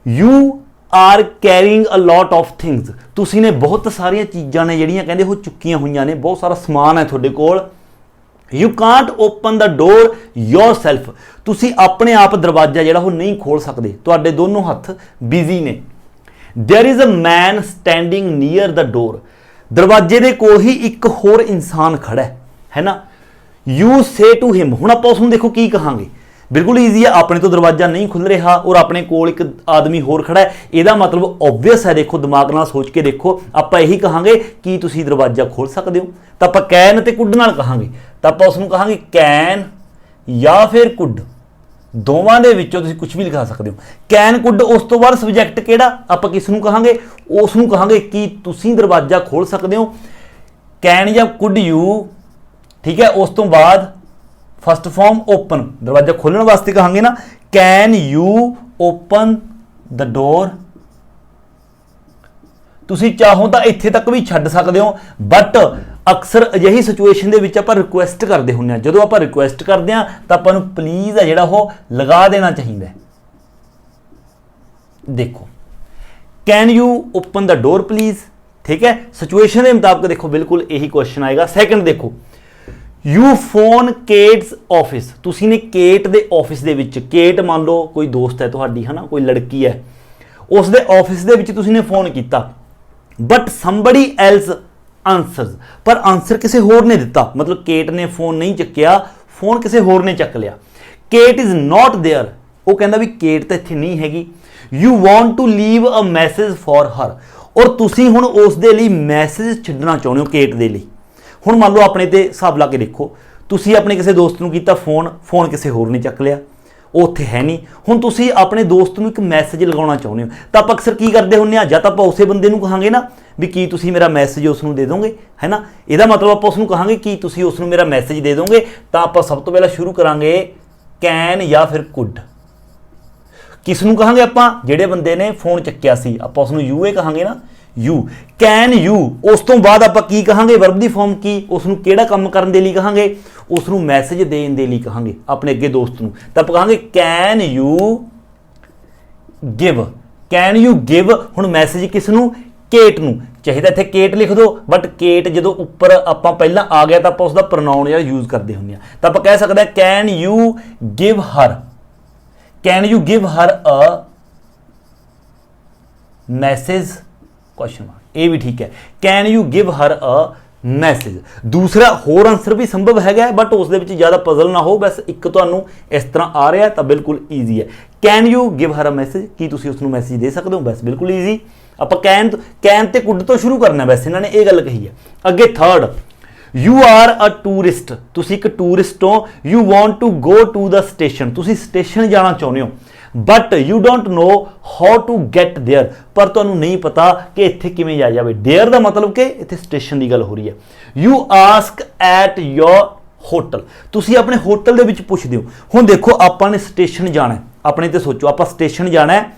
you are carrying a lot of things, ਤੁਸੀਂ ਨੇ ਬਹੁਤ ਸਾਰੀਆਂ ਚੀਜ਼ਾਂ ਨੇ ਜਿਹੜੀਆਂ ਕਹਿੰਦੇ ਉਹ ਚੁੱਕੀਆਂ ਹੋਈਆਂ ਨੇ, ਬਹੁਤ ਸਾਰਾ ਸਮਾਨ ਹੈ ਤੁਹਾਡੇ ਕੋਲ। You Kant open the door yourself, ਤੁਸੀਂ ਆਪਣੇ ਆਪ ਦਰਵਾਜ਼ਾ ਜਿਹੜਾ ਉਹ ਨਹੀਂ ਖੋਲ ਸਕਦੇ, ਤੁਹਾਡੇ ਦੋਨੋਂ ਹੱਥ ਬਿਜ਼ੀ ਨੇ। There is a man standing near the door, दरवाजे ਦੇ ਕੋਲ ਹੀ ਇੱਕ ਹੋਰ ਇਨਸਾਨ ਖੜਾ ਹੈ ਨਾ। ਯੂ ਸੇ ਟੂ ਹਿਮ, ਹੁਣ ਆਪਾਂ ਉਸ ਨੂੰ ਦੇਖੋ ਕੀ ਕਹਾਂਗੇ, ਬਿਲਕੁਲ ਈਜ਼ੀ ਹੈ। ਆਪਣੇ ਤੋਂ ਦਰਵਾਜ਼ਾ ਨਹੀਂ ਖੁੱਲ ਰਿਹਾ ਔਰ ਆਪਣੇ ਕੋਲ ਇੱਕ ਆਦਮੀ ਹੋਰ ਖੜਾ ਹੈ, ਇਹਦਾ ਮਤਲਬ ਓਬਵੀਅਸ ਹੈ। ਦੇਖੋ ਦਿਮਾਗ ਨਾਲ ਸੋਚ ਕੇ ਦੇਖੋ, ਆਪਾਂ ਇਹੀ ਕਹਾਂਗੇ ਕੀ ਤੁਸੀਂ ਦਰਵਾਜ਼ਾ ਖੋਲ ਸਕਦੇ ਹੋ, ਤਾਂ ਆਪਾਂ ਕੈਨ ਤੇ ਕੁੱਡ ਨਾਲ ਕਹਾਂਗੇ, ਤਾਂ ਆਪਾਂ ਉਸ ਨੂੰ ਕਹਾਂਗੇ ਕੈਨ ਜਾਂ ਫਿਰ ਕੁੱਡ, ਦੋਵਾਂ ਦੇ ਵਿੱਚੋਂ ਤੁਸੀਂ ਕੁਝ ਵੀ ਲਿਖਾ ਸਕਦੇ ਹੋ। ਕੈਨ ਕੁੱਡ, ਉਸ ਤੋਂ ਬਾਅਦ ਸਬਜੈਕਟ ਕਿਹੜਾ, ਆਪਾਂ ਕਿਸ ਨੂੰ ਕਹਾਂਗੇ, ਉਸ ਨੂੰ ਕਹਾਂਗੇ ਕਿ ਤੁਸੀਂ ਦਰਵਾਜ਼ਾ ਖੋਲ ਸਕਦੇ ਹੋ, ਕੈਨ ਜਾਂ ਕੁੱਡ ਯੂ। ਠੀਕ ਹੈ, ਉਸ ਤੋਂ ਬਾਅਦ ਫਸਟ ਫਾਰਮ ਓਪਨ, ਦਰਵਾਜ਼ਾ ਖੋਲਣ ਵਾਸਤੇ ਕਹਾਂਗੇ ਨਾ, ਕੈਨ ਯੂ ਓਪਨ ਦ ਡੋਰ। ਤੁਸੀਂ ਚਾਹੋ ਤਾਂ ਇੱਥੇ ਤੱਕ ਵੀ ਛੱਡ ਸਕਦੇ ਹੋ, ਬਟ ਅਕਸਰ ਅਜਿਹੀ ਸਿਚੁਏਸ਼ਨ ਦੇ ਵਿੱਚ ਆਪਾਂ ਰਿਕੁਐਸਟ ਕਰਦੇ ਹੁੰਦੇ ਹਾਂ। ਜਦੋਂ ਆਪਾਂ ਰਿਕੁਐਸਟ ਕਰਦੇ ਹਾਂ ਤਾਂ ਆਪਾਂ ਨੂੰ ਪਲੀਜ਼ ਹੈ ਜਿਹੜਾ ਉਹ ਲਗਾ ਦੇਣਾ ਚਾਹੀਦਾ ਹੈ। देखो can you open the door please, ठीक है, सिचुएशन के मुताबिक देखो बिल्कुल यही क्वेश्चन आएगा। सैकंड देखो यू फोन केट्स ऑफिस, तुसी ने केट दे ऑफिस दे विच, केट मान लो कोई दोस्त है तुहाडी है ना, कोई लड़की है, उस दे ऑफिस दे विच तुसी ने फोन किया बट समबडी एल्स आंसर्स, पर आंसर किसी होर ने दिता, मतलब केट ने फोन नहीं चुकया, फोन किसी होर ने चक लिया। केट इज नॉट देयर, वो कहता भी केट तो इत्थे नहीं हैगी। You want to leave a message for her, और तुसी हुण उस दे लई मैसेज छड्डना चाहुंदे हो केट दे लई। हुण मान लो अपने ते हिसाब ला के देखो, तुसी अपने किसी दोस्त नूं कीता फोन, फोन किसी होर ने चक लिया, वो उत्थे है नहीं, हुण तुसी अपने दोस्त नूं एक मैसेज लगाउणा चाहुंदे हो, तां आपां अक्सर की करदे हुंदे आ, जां तां आपां उसे बंदे नूं कहांगे ना भी की तुसी मेरा मैसेज उसनूं दे दोगे, है ना, इहदा मतलब आपां उसनूं कहांगे कि तुसी उसनूं मेरा मैसेज दे दोगे, तां आपां सब तो पहला शुरू करांगे कैन या फिर कुड। किस नूं कहांगे आपां, जिहड़े बंदे ने फोन चक्किया सी, आपां उसनूं यू ए कहांगे ना, यू कैन यू। उस तो बाद आपां की कहांगे, वर्ब दी फॉर्म की, उसनूं किहड़ा काम करन दे लई कहांगे, उसनूं मैसेज देण दे लई कहांगे अपने अगे दोस्त नूं, तां आपां कहांगे can you give, can you give. हुण मैसेज किस नूं, केट नूं, चाहिए इत्थे केट लिख दो, बट केट जदों उपर आपां पहिलां आ गया तां आपां उसदा प्रोनाउन जिहड़ा यूज करदे हुंदे आ, तां आपां कह सकदे आ can you give her, can you give her a message, question mark, ये भी ठीक है, can you give her a message. दूसरा होर आंसर भी संभव है बट उस दे विच ज़्यादा पजल ना हो, बस एक तुहानूं इस तरह आ रहा है तो बिल्कुल ईजी है। Can you give her a message, की तुसीं उसनूं मैसेज दे सकते हो, बस बिल्कुल ईजी। आप कैन ते कुड तो शुरू करना, वैसे इन्होंने ये गल कही है। अगे third, you are a tourist, तुसीं एक टूरिस्ट हो, you want to go to the station, तुसीं स्टेशन जाना चाहुंदे हो, but you don't know how to get there, पर तुहानूं नहीं पता कि इत्थे किवें जाया जावे। देयर दा मतलब कि इत्थे स्टेशन की गल हो रही है। You ask at your hotel, तुसीं अपने होटल दे विच पुछदे हो। हुण देखो आपां ने स्टेशन जाना है, अपने ते सोचो आपां स्टेशन जाना है,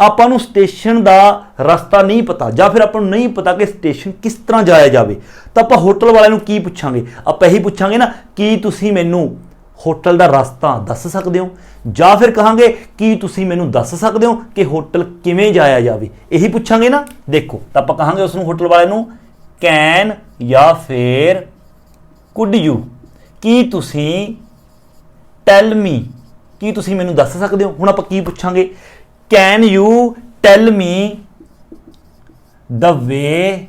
आपां नूं स्टेशन दा रस्ता नहीं पता, जां फिर आपां नूं नहीं पता कि स्टेशन किस तरह जाया जावे, तां आपां होटल वालिआं नूं की पुछांगे, आपां यही पुछांगे ना कि तुसीं मैनूं होटल का रास्ता दस सकते हो, या फिर कहांगे कि तुसीं मैनूं दस सकते हो कि होटल किवें जाया जावे, यही पूछांगे ना। देखो तो आप कहांगे उसनूं होटल वाले नूं कैन या फिर कुड यू, की तुसीं टैल मी, की तुसीं मैनूं दस सकते हो। हुण आपां की पूछांगे, can you tell me the way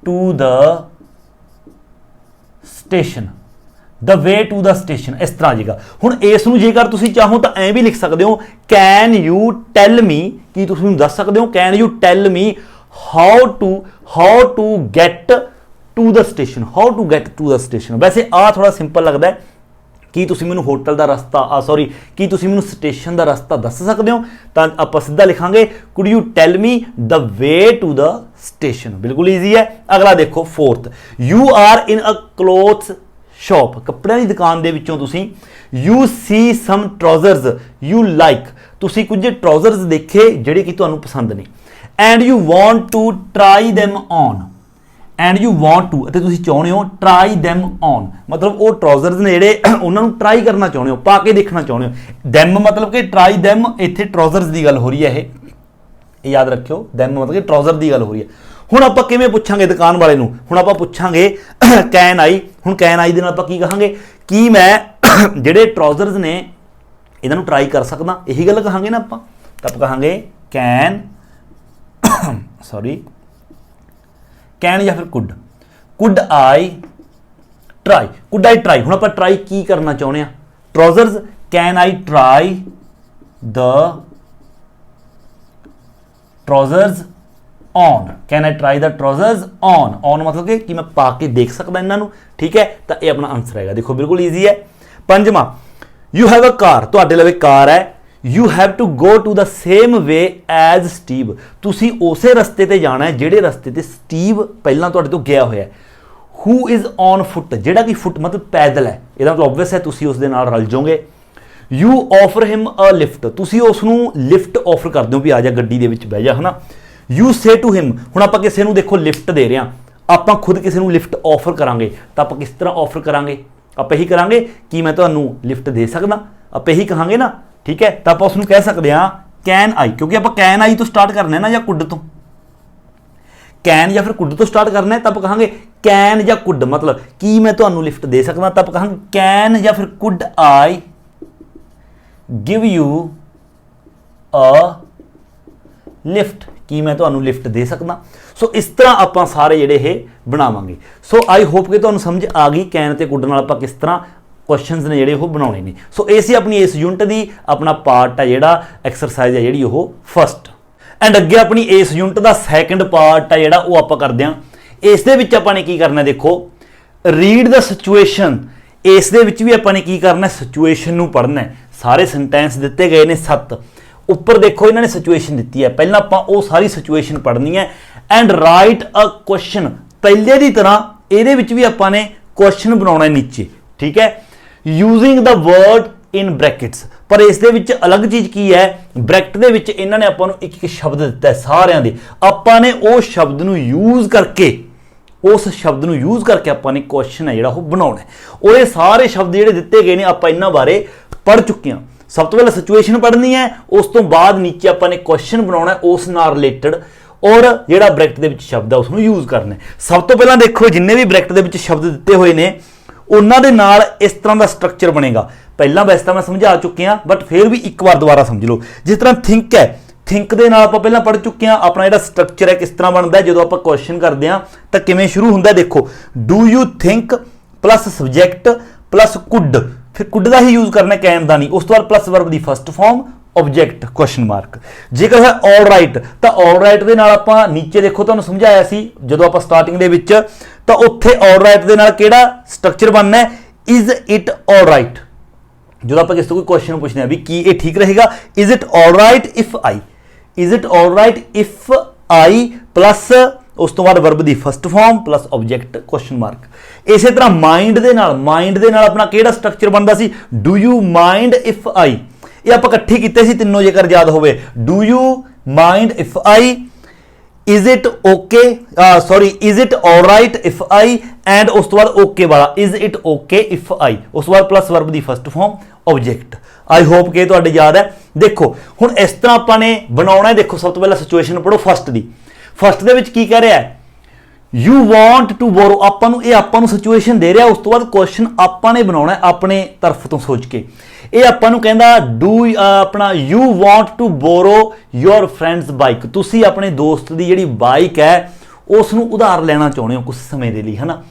to the station, the way to the station, इस तरह आ जाएगा। हुण इस नूं जेकर तुसीं चाहो तो ऐ भी लिख सकते हो, कैन यू टैल मी, की तुसीं मैनूं दस सकते हो, can you tell me how to get to the station, how to get to the station. वैसे आ थोड़ा सिंपल लगता है कि तुसीं मैनूं होटल का रास्ता सॉरी कि तुसीं मैनूं स्टेशन का रास्ता दस सकते हो, तो आपां सीधा लिखांगे could you tell me the way to the station, बिल्कुल ईजी है। अगला देखो fourth, you are in a clothes shop, कपड़े की दुकान दे विचों तुसीं you see some trousers you like, तुसीं कुछ ट्राउजर्स देखे जिहड़े कि तुहानूं पसंद ने, and you want to try them on, and you want to अते तुसीं चाहुंदे हो ट्राई दैम ऑन, मतलब वो ट्राउजर्स ने जिहड़े उन्हां नूं ट्राई करना चाहुंदे हो, पा के देखना चाहुंदे हो। दैम मतलब कि ट्राई दैम, इत्थे ट्राउजर्स की गल हो रही है, ये याद रखियो, दैम मतलब कि ट्राउजर की गल हो रही है। हुण आपां किवें पुछांगे दुकान वाले नूं, हुण आपां पुछांगे कैन आई, हुण कैन आई दे नाल आपां की कहांगे कि मैं जिहड़े ट्राउजर्स ने इन्हां नूं ट्राई कर सकदा, यही गल कहांगे ना आपां, तां आपां कहांगे कैन सॉरी कैन या फिर could I try, could I try. हुण आपां ट्राई की करना चाहुंदे आ, trousers, can I try the trousers on, can I try the trousers on, on मतलब कि मैं पा के देख सकता इन्हां नूं, ठीक है, तो ये अपना आंसर है। देखो बिल्कुल ईजी है। पंजवां, यू हैव अ कार, तुहाडे लवे कार है, you have to go to the same way as Steve, तुसीं उसे रस्ते ते जाना है जिहड़े रस्ते ते स्टीव पहलां तुहाडे तो गया होया है। हू इज़ ऑन फुट, जिहड़ा कि फुट मतलब पैदल है, इहदा मतलब ऑब्वियस है तुसीं उस दे नाल रल जाओगे। You offer him a lift, तुसीं उसनूं लिफ्ट ऑफर कर दो भी आ जा गड्डी दे विच बह जा, है ना। यू से टू हिम, हुण आपां किसी नूं देखो लिफ्ट दे रहे हैं, आपां खुद किसी नूं लिफ्ट ऑफर करांगे तो आपां किस तरह ऑफर करांगे, आप यही करांगे कि मैं तुहानूं लिफ्ट दे सकदा, आप यही कहांगे ना, ठीक है। तो आप उसनूं कह सकते हैं कैन आई, क्योंकि आप कैन आई तो स्टार्ट करना है ना, या कुड तो, कैन या फिर कुड तो स्टार्ट करना है, तब कहांगे कैन या कुड, मतलब की मैं तुहानू लिफ्ट दे सकदा, तब कहांगे कैन या फिर could I give you a lift, की मैं तुहानू लिफ्ट दे सकदा। सो इस तरह आपां सारे जिहड़े ये बनावांगे। सो आई होप कि तुहानू समझ आ गई कैन ते कुड नाल आपां किस तरह क्वेश्चनस ने जिहड़े वो बनाउणे ने। सो ये सी अपनी इस यूनिट दी अपना पार्ट है जिहड़ा एक्सरसाइज है जिहड़ी वो फर्स्ट। एंड अगे अपनी इस यूनिट का सैकेंड पार्ट है जिहड़ा वो आपां करदे हां। इस दे विच आपां ने की करना, देखो रीड द सिचुएशन, इस दे विच भी आपां ने की करना, सिचुएशन नू पढ़ना है। सारे सेंटेंस दिते गए ने 7, उपर देखो इन्होंने सिचुएशन दी है, पहला आपां वो सारी सिचुएशन पढ़नी है। एंड राइट अ क्वेश्चन, पहले की तरह ये भी आपां ने क्वेश्चन बनाना है नीचे, ठीक है, using the word in brackets. पर इस दे विच अलग चीज की है, ब्रैकेट दे विच इन्होंने आपां नूं एक शब्द दिता है सारियां दे, आपां ने उस शब्द नूं यूज करके, उस शब्द नूं यूज करके आपां ने क्वेश्चन है जिहड़ा वो बनाउणा है। और ये सारे शब्द जिहड़े दिते गए ने आपां इन्हां बारे पढ़ चुके हैं। सब तो पहले सिचुएशन पढ़नी है, उस तो बाद नीचे आपां ने क्वेश्चन बनाउणा है उस नाल रिलेटेड, और जिहड़ा ब्रैकेट दे विच शब्द है उसनूं यूज करना है। सब तो पहला देखो जिन्ने भी ब्रैकेट दे विच शब्द दिते हुए ने उन्हां दे नाल इस तरह का स्ट्रक्चर बनेगा। पहला वैसे तो मैं समझा चुके हैं, बट फिर भी एक बार दोबारा समझ लो। जिस तरह थिंक है, थिंक दे नाल आपां पहला पढ़ चुके हैं, अपना जिहड़ा स्ट्रक्चर है किस तरह बनता है, जदों आपां क्वेश्चन करते हैं तो किवें शुरू हुंदा है। देखो do you think plus subject plus could, फिर कुड का ही यूज करना, कैन का नहीं, उस तो बाद प्लस वर्ब की first form object question mark. जेकर है ऑल राइट तो ऑल राइट के नाल आपां नीचे देखो तुहानूं समझाया सी जदों आपां स्टार्टिंग दे विच, तो उत्थे ऑल राइट के नाल किहड़ा स्ट्रक्चर बनना है, इज इट ऑल राइट। जो आप किसी कोई क्वेश्चन पूछते हैं भी कि ये ठीक रहेगा, is it all right if I, is it all right if I plus उस तो बाद वर्ब दी first form plus object question mark. इसी तरह माइंड दे नाल अपना किहड़ा स्ट्रक्चर बनता सी, do you mind if I, ये आप इकट्ठे कीते सी तीनों जेकर याद होवे, do you mind if I, is it okay, sorry is it all right if I, and उस तो बाद ओके वाला इज इट ओके इफ आई, उस बाद प्लस वर्ब दी फर्स्ट फॉर्म ऑब्जेक्ट। आई होप कि तुहाडे याद है। देखो हुण इस तरह आपां ने बनाउणा है। देखो सब तो पहला सिचुएशन पढ़ो फर्स्ट दी, फर्स्ट दे विच की कह रहा है, यू वॉन्ट टू बोरो, आपां नूं सिचुएशन दे रहा, उस तो बाद क्वेश्चन आपां ने बनाउणा है अपने तरफ तो सोच के। ये आपां नूं कहंदा डू अपना you want to borrow your friend's bike, तुसी अपने दोस्त की जिहड़ी बाइक है उस नूं उधार लेना चाहुंदे हो कुछ समय के लिए, है ना।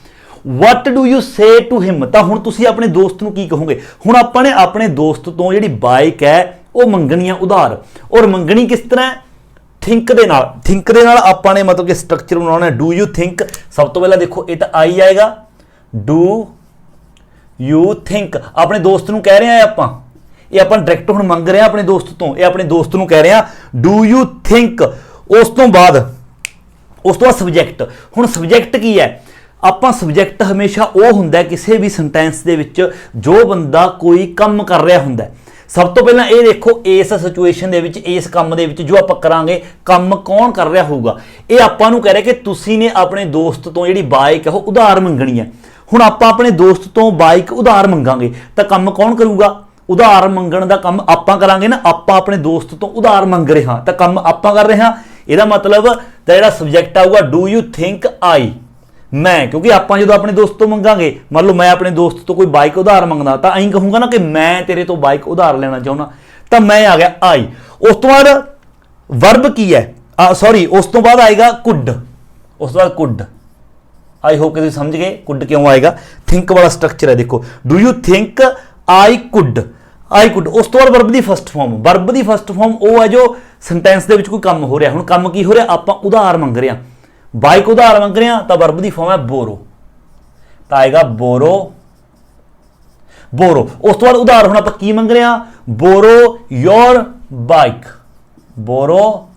वट डू यू से टू हिम, तो हुण तुसी अपने दोस्त नूं की कहोगे। हुण आपां ने अपने दोस्त तो जिहड़ी बाइक है वो मंगनी है उधार, और मंगनी किस तरह, थिंक दे नाल, थिंक दे नाल आपां ने मतलब कि स्ट्रक्चर बनाना है। डू यू थिंक, सब तो पहला देखो ये तो आई आएगा, डू यू थिंक अपने दोस्त नूं कह रहे हैं आपां, ये आपां डायरैक्ट हुण मंग रहे हैं अपने दोस्त तो, ये अपने दोस्त नूं कह रहे हैं डू यू थिंक। उस तो बाद सब्जैक्ट, हुण सब्जैक्ट की है, आपां सब्जैक्ट हमेशा वो हुंदा है किसी भी सेंटेंस दे विच जो बंदा कोई काम कर रहा हुंदा है। सब तो पहला ये देखो इस सिचुएशन दे विच, इस काम दे विच जो आपां करांगे काम कौन कर रहा होगा, ये आपां नूं कह रहा कि तुसी ने अपने दोस्त तो जिहड़ी बाइक है वो उधार मंगनी है। हुण आपां अपने दोस्त तो बाइक उधार मंगांगे तो काम कौन करूगा, उधार मंगण दा काम आपां करांगे ना, आपां अपने दोस्त तो उधार मंग रहे हां तो काम आपां कर रहे हां। इहदा मतलब तो जिहड़ा सब्जैक्ट आऊगा डू यू थिंक आई, मैं, क्योंकि आपां जो अपने दोस्त तो मंगांगे, मान लो मैं अपने दोस्त तो कोई बाइक उधार मंगदा तो आई कहूँगा ना कि मैं तेरे तो बाइक उधार लेना चाहना, तो मैं आ गया आई। उस तो बाद वर्ब की है, सॉरी उस तो बाद आएगा कुड, उस तो बाद कुड। आई होप कि समझ गए कुड क्यों आएगा, थिंक वाला स्ट्रक्चर है। देखो do you think I could, I could, उस तो बाद वर्ब दी फर्स्ट फॉर्म, वर्ब दी फर्स्ट फॉर्म वो है जो सेंटेंस दे विच कोई काम हो रहा। हुण काम की हो रहा, आपां उधार मंग रहे हैं, बाइक उधार मंग रहे हैं, तो वर्ब दी फॉर्म है बोरो, तो आएगा बोरो, बोरो। उस तो बाद उधार हुण आपां की मंग रहे हैं, borrow your bike, borrow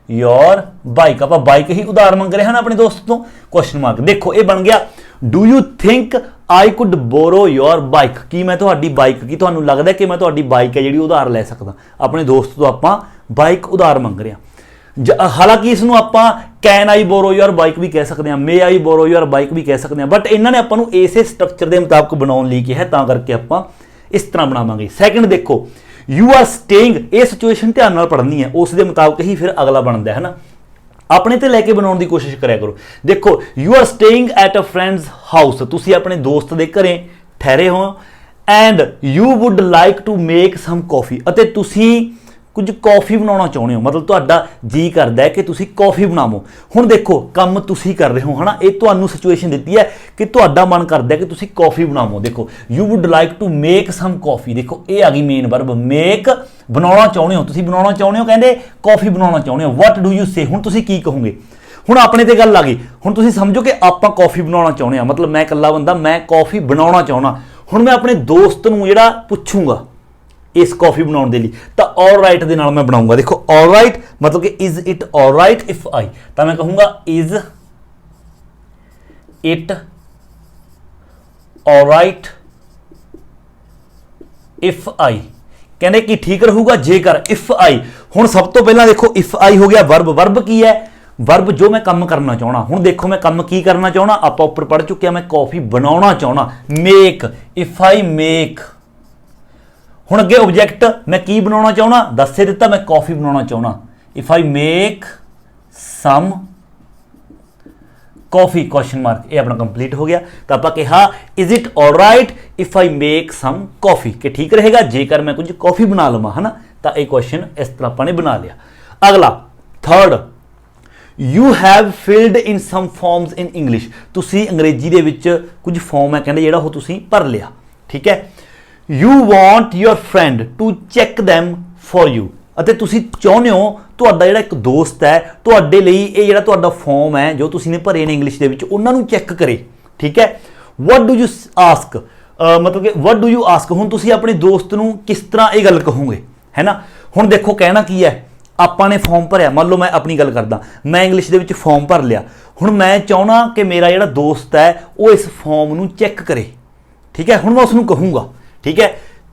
your bike, आप बाइक ही उधार मंग रहे हैं ना अपने दोस्त तो, क्वेश्चन मार्क। देखो ये बन गया do you think I could borrow your bike, की मैं तुहाडी बाइक की तुहानूं लगदा कि मैं तुहाडी बाइक है जिहड़ी उधार ले सकदा, अपने दोस्त तो आपां बाइक उधार मंग रहे हैं। हालांकि इसनूं आपां can I borrow your bike भी कह सकते हैं, may I borrow your bike भी कह सकते हैं, बट इन्होंने आपां नूं इसे स्ट्रक्चर के मुताबिक बनाउण लई किहा, तां करके आपां इस तरह बनावांगे। सैकंड देखो यू आर स्टेइंग, ये सिचुएशन ध्यान नाल पढ़नी है, उस दे मुताबिक ही फिर अगला बनता है ना, अपने ते लैके बनाने की कोशिश करा करो। देखो you are staying at a friend's house, तुसी अपने दोस्त दे घरे ठहरे हो, and you would like to make some coffee, अते तुसी कुछ कॉफी बनाना चाहते हो, मतलब तुहाडा जी करदा है कि तुसी कॉफी बनावो। हुण देखो काम तुसी कर रहे हो है ना, ये तुहानू सिचुएशन दित्ती है कि तुहाडा मन करदा है कि तुसी कॉफी बनावो। देखो you would like to make some coffee, देखो ये आ गई मेन वर्ब मेक, बनाना चाहते हो, तुसी बनाना चाहते हो, कहंदे कॉफी बनाना चाहते हो। व्हाट डू यू से, हुण तुसी की कहोगे, हुण अपने ते गल आ गई, हुण तुसी समझो कि आपां कॉफी बनाना चाहते हैं, मतलब मैं कल्ला बंदा मैं कॉफी बनाना चाहना, हुण मैं अपने दोस्त नूं जिहड़ा पुछूंगा इस कॉफी बनाने के लिए, तो ऑल राइट के नाल मैं बनाऊंगा। देखो ऑल राइट मतलब कि is it all right if I, तो मैं कहूंगा is it all right if आई, कहने कि ठीक रहूगा जेकर इफ आई। हुण सब तो पहला देखो इफ आई हो गया वर्ब, वर्ब की है, वर्ब जो मैं काम करना चाहना। हुण देखो मैं काम की करना चाहना, आप ऊपर पढ़ चुके हैं, मैं कॉफी बनाना चाहना, मेक, इफ आई मेक। हुण अगे ऑब्जेक्ट मैं की बनाना चाहना, दस्से दिता मैं कॉफी बनाना चाहना, if I make some coffee question mark, ये अपना कंप्लीट हो गया। तो आप कहा is it all right if I make some coffee, कि ठीक रहेगा जेकर मैं कुछ कॉफी बना लवा, है ना। तो ये क्वेश्चन इस तरह आपने बना लिया। अगला third, you have filled in some forms in English, तुसी अंग्रेजी दे विच कुछ फॉर्म है कहते जिहड़ा वो तुसी भर लिया, ठीक है। You want your friend to check them for you, अते तुसी चाहुंदे हो तुहाडा जिहड़ा एक दोस्त है तुहाडे लई ये जिहड़ा तुहाडा फॉर्म है जो तुसी ने भरे ने इंग्लिश दे विच उन्हां नूं चैक करे, ठीक है। वट डू यू आस्क, मतलब कि वट डू आस्क, हुण तुसी अपने दोस्त नूं किस तरह ये गल कहोगे, है ना। हुण देखो कहना की है, आपां ने फॉर्म भरिया, मान लो मैं अपनी गल करदा, मैं इंग्लिश दे विच फॉर्म भर लिया, हुण मैं चाहुंदा कि मेरा जिहड़ा दोस्त है वो इस फॉर्म नूं चैक करे, ठीक है। हुण मैं उसनूं कहूँगा, ठीक है,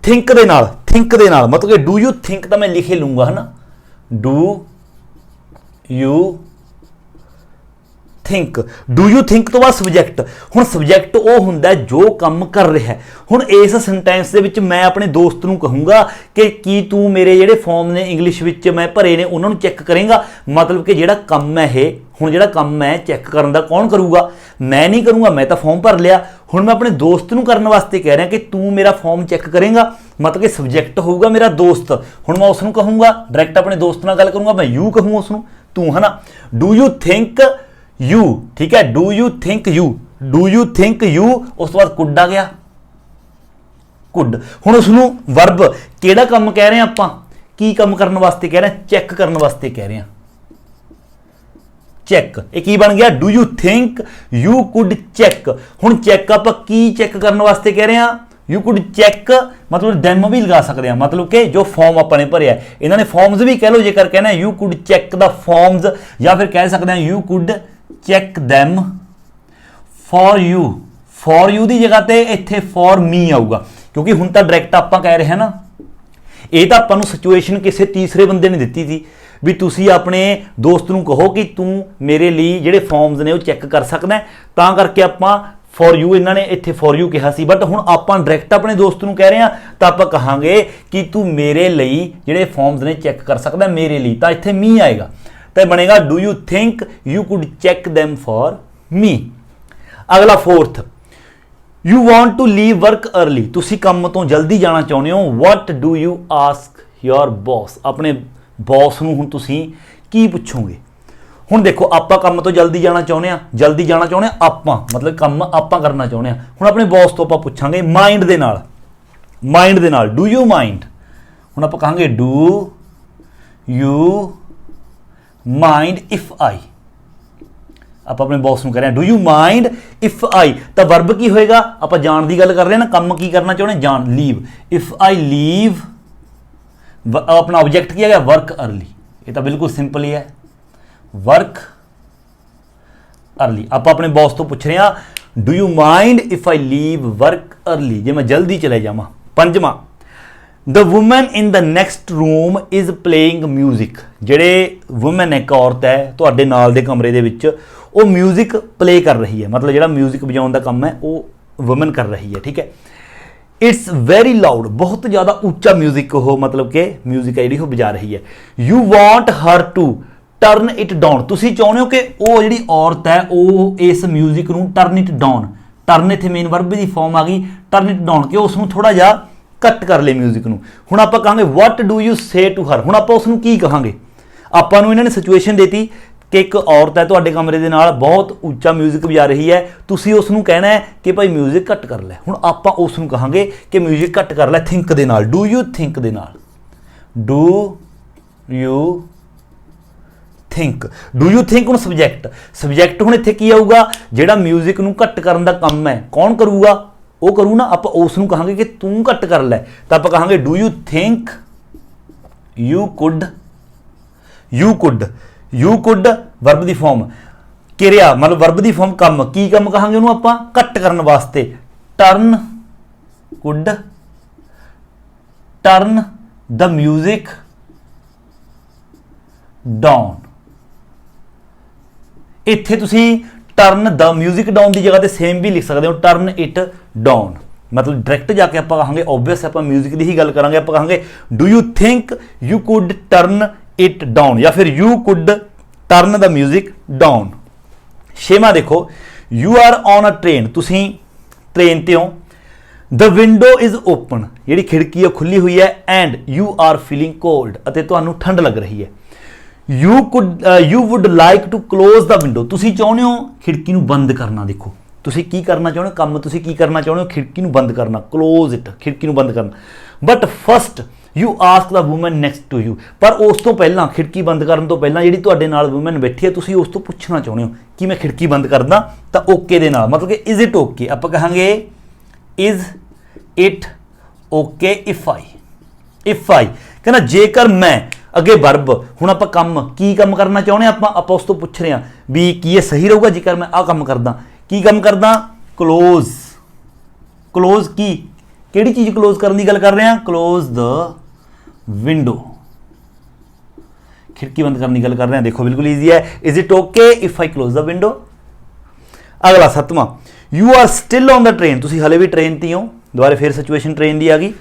थिंक दे नाल, थिंक दे नाल मतलब कि डू यू थिंक तो मैं लिखे लूंगा, है ना, do you think, do you think तो बाद सब्जैक्ट, हुण सब्जैक्ट वो हुंदा जो काम कर रहा है। हुण इस सेंटेंस दे विच मैं अपने दोस्त नूं कहूँगा कि की तू मेरे जिहड़े फॉर्म ने इंग्लिश विच मैं भरे ने उन्हां नूं चैक करेगा, मतलब कि जिहड़ा काम है ये, हुण जिहड़ा काम है चैक करन दा कौन करूगा, मैं नहीं करूँगा, मैं तो फॉर्म भर लिया। हुण मैं अपने दोस्त नूं करन वास्ते कह रहा कि तू मेरा फॉर्म चैक करेगा, मतलब कि सब्जैक्ट होगा मेरा दोस्त। हुण मैं उसनूं कहूँगा डायरैक्ट अपने दोस्त नाल गल करूँगा, मैं यू कहूँ उसनूं, तू, है ना। डू यू थिंक यू, ठीक है, do you think you, do you think you, उस तो बाद कुड आ गया, कुड। हुण उसनूं वर्ब किहड़ा काम कह रहे हैं आपां, की काम करने वास्ते कह रहे हैं, चैक करने वास्ते कह रहे हैं, चैक। ये की बन गया, do you think you could check. हुण चैक आपां की चैक करने वास्ते कह रहे हैं, यू कुड चैक, मतलब दैम भी लगा सकते हैं, मतलब कि जो फॉर्म अपने भरिया इन्होंने फॉर्म्स भी कह लो, जेकर कहना है you could check the forms, या फिर कह सकते हैं you could check them for you, for you की जगह ते इत्थे फॉर मी आऊगा, क्योंकि हुण तां डायरैक्ट आपां कह रहे हैं ना, ये तो आपां नूं सिचुएशन किसी तीसरे बंदे ने दित्ती थी भी तुसी अपने दोस्त नूं कहो कि तू मेरे लिए जिहड़े फॉर्म्स ने वो चैक कर सकदा है, तां करके आपां फॉर यू इन्होंने इत्थे फॉर यू कहा सी, बट हुण आपां डायरैक्ट अपने दोस्त नूं कह रहे हैं तो आपां कहांगे कि तू मेरे लिए जिहड़े फॉर्म्स ने चैक कर सकदा है मेरे लिए, तो इत्थे मी आएगा, तो बनेगा do you think you could check them for me. अगला fourth, you want to leave work early, तुसी काम तो जल्दी जाना चाहते हो, what do you ask your boss, अपने बॉस नूं हुण तुसी की पुछोगे। हुण देखो आपां काम तो जल्दी जाना चाहते हैं, जल्दी जाना चाहते हैं आपां, मतलब काम आपां करना चाहते हैं। हुण अपने बॉस तो आपां पुछांगे माइंड दे नाल, माइंड दे नाल, डू यू माइंड, हुण आपां कहांगे do you mind if I, आप अपने बॉस नूं कह रहे हैं do you mind if I, तो वर्ब की होएगा, आप जान की गल कर रहे हैं ना, काम की करना चाहते हैं जान, लीव, इफ आई लीव, अपना ऑब्जेक्ट किया गया वर्क अर्ली, ये तो बिल्कुल सिंपल ही है, वर्क अर्ली। आप अपने बॉस तो पूछ रहे हैं do you mind if I leave work early, जे मैं जल्दी चले जावां। पंजवां, the woman in the next room is playing music, जेड़े वूमन एक औरत है तुहाडे नाल दे कमरे दे विच वो म्यूजिक प्ले कर रही है, मतलब जेड़ा म्यूजिक बजाउण दा काम है वो वूमन कर रही है, ठीक है। इट्स वेरी लाउड, बहुत ज़्यादा उच्चा म्यूजिक हो, मतलब कि म्यूजिक है जी बजा रही है। You want her to turn it down, तुसी चाहुंदे हो कि वो जी औरत है वो इस म्यूजिक नूं टर्न इट डाउन, टर्न इत्थे मेन वर्ब की फॉर्म आ गई, टर्न इट डाउन कि उसनूं थोड़ा जिहा कट कर ले म्यूजिक नूं। हुण आपां कहांगे व्हाट डू यू से टू हर, हुण आपां उसनूं की कहांगे, आपां नूं इन्हां ने सिचुएशन देती कि एक औरत है तुहाडे कमरे दे नाल बहुत उच्चा म्यूजिक बजा रही है, तुसी उसनूं कहना है कि भाई म्यूजिक घट कर लै। हुण आपां उसनूं कहांगे कि म्यूजिक घट कर लै थिंक दे नाल, डू यू थिंक दे नाल, do you think, do you think. हुण सब्जैक्ट हुण इत्थे की आऊगा, जिहड़ा म्यूजिक नूं घट करन दा काम है कौन करूगा, वो करू ना, आपां उसनूं कहांगे कि तूं घट कर लै, तां आपां कहांगे do you think you could, you could verb दी फॉर्म, किरिया मतलब वर्ब दी फॉर्म काम, की काम कहांगे उन्होंने आपां घट करन वास्ते, turn could turn the music down. इत्थे तुसी टर्न द म्यूजिक डाउन की जगह ते सेम भी लिख सकते हो, टर्न इट डाउन, मतलब डायरैक्ट जाके आप कहांगे ऑब्वियस आप म्यूजिक की ही गल करांगे, आप कहांगे do you think you could turn it down, या फिर you could turn the music down. छेवां देखो, you are on a train, तुसी ट्रेन ते हो, द विंडो इज ओपन, जिहड़ी खिड़की है खुली हुई है, and you are feeling cold, अते तुहानूं ठंड लग रही है। You would like to close the window, तुसी चाहुंदे हो खिड़की नूं बंद करना, देखो तुसी की करना चाहुंदे हो, काम तुसी की करना चाहुंदे हो, खिड़की नूं बंद करना, क्लोज इट, खिड़की नूं बंद करना। But first you ask the woman next to you, पर उस तो पहला खिड़की बंद करन तो पहला जिहड़ी तुहाडे नाल वूमन बैठी है, तुसी उस तो पुछना चाहुंदे हो कि मैं खिड़की बंद करदा, तां ओके दे नाल, मतलब कि इज इट ओके, आपां कहांगे is it okay if I, कहना जेकर मैं, अगे वर्ब, हुण आपां काम की काम करना चाहुंदे आपां उस तो पुछ रहे हां भी की ये सही रहूगा जेकर मैं आ काम करदा, की काम करदा, क्लोज की किहड़ी चीज़ क्लोज करने की गल कर रहे हैं, क्लोज द विंडो, खिड़की बंद करने की गल कर रहे हैं। देखो बिल्कुल ईजी है, is it okay if I close the window. अगला सतवां, you are still on the train, तुसी हले भी ट्रेन ती हो, दोबारा फिर सिचुएशन ट्रेन की आ गई।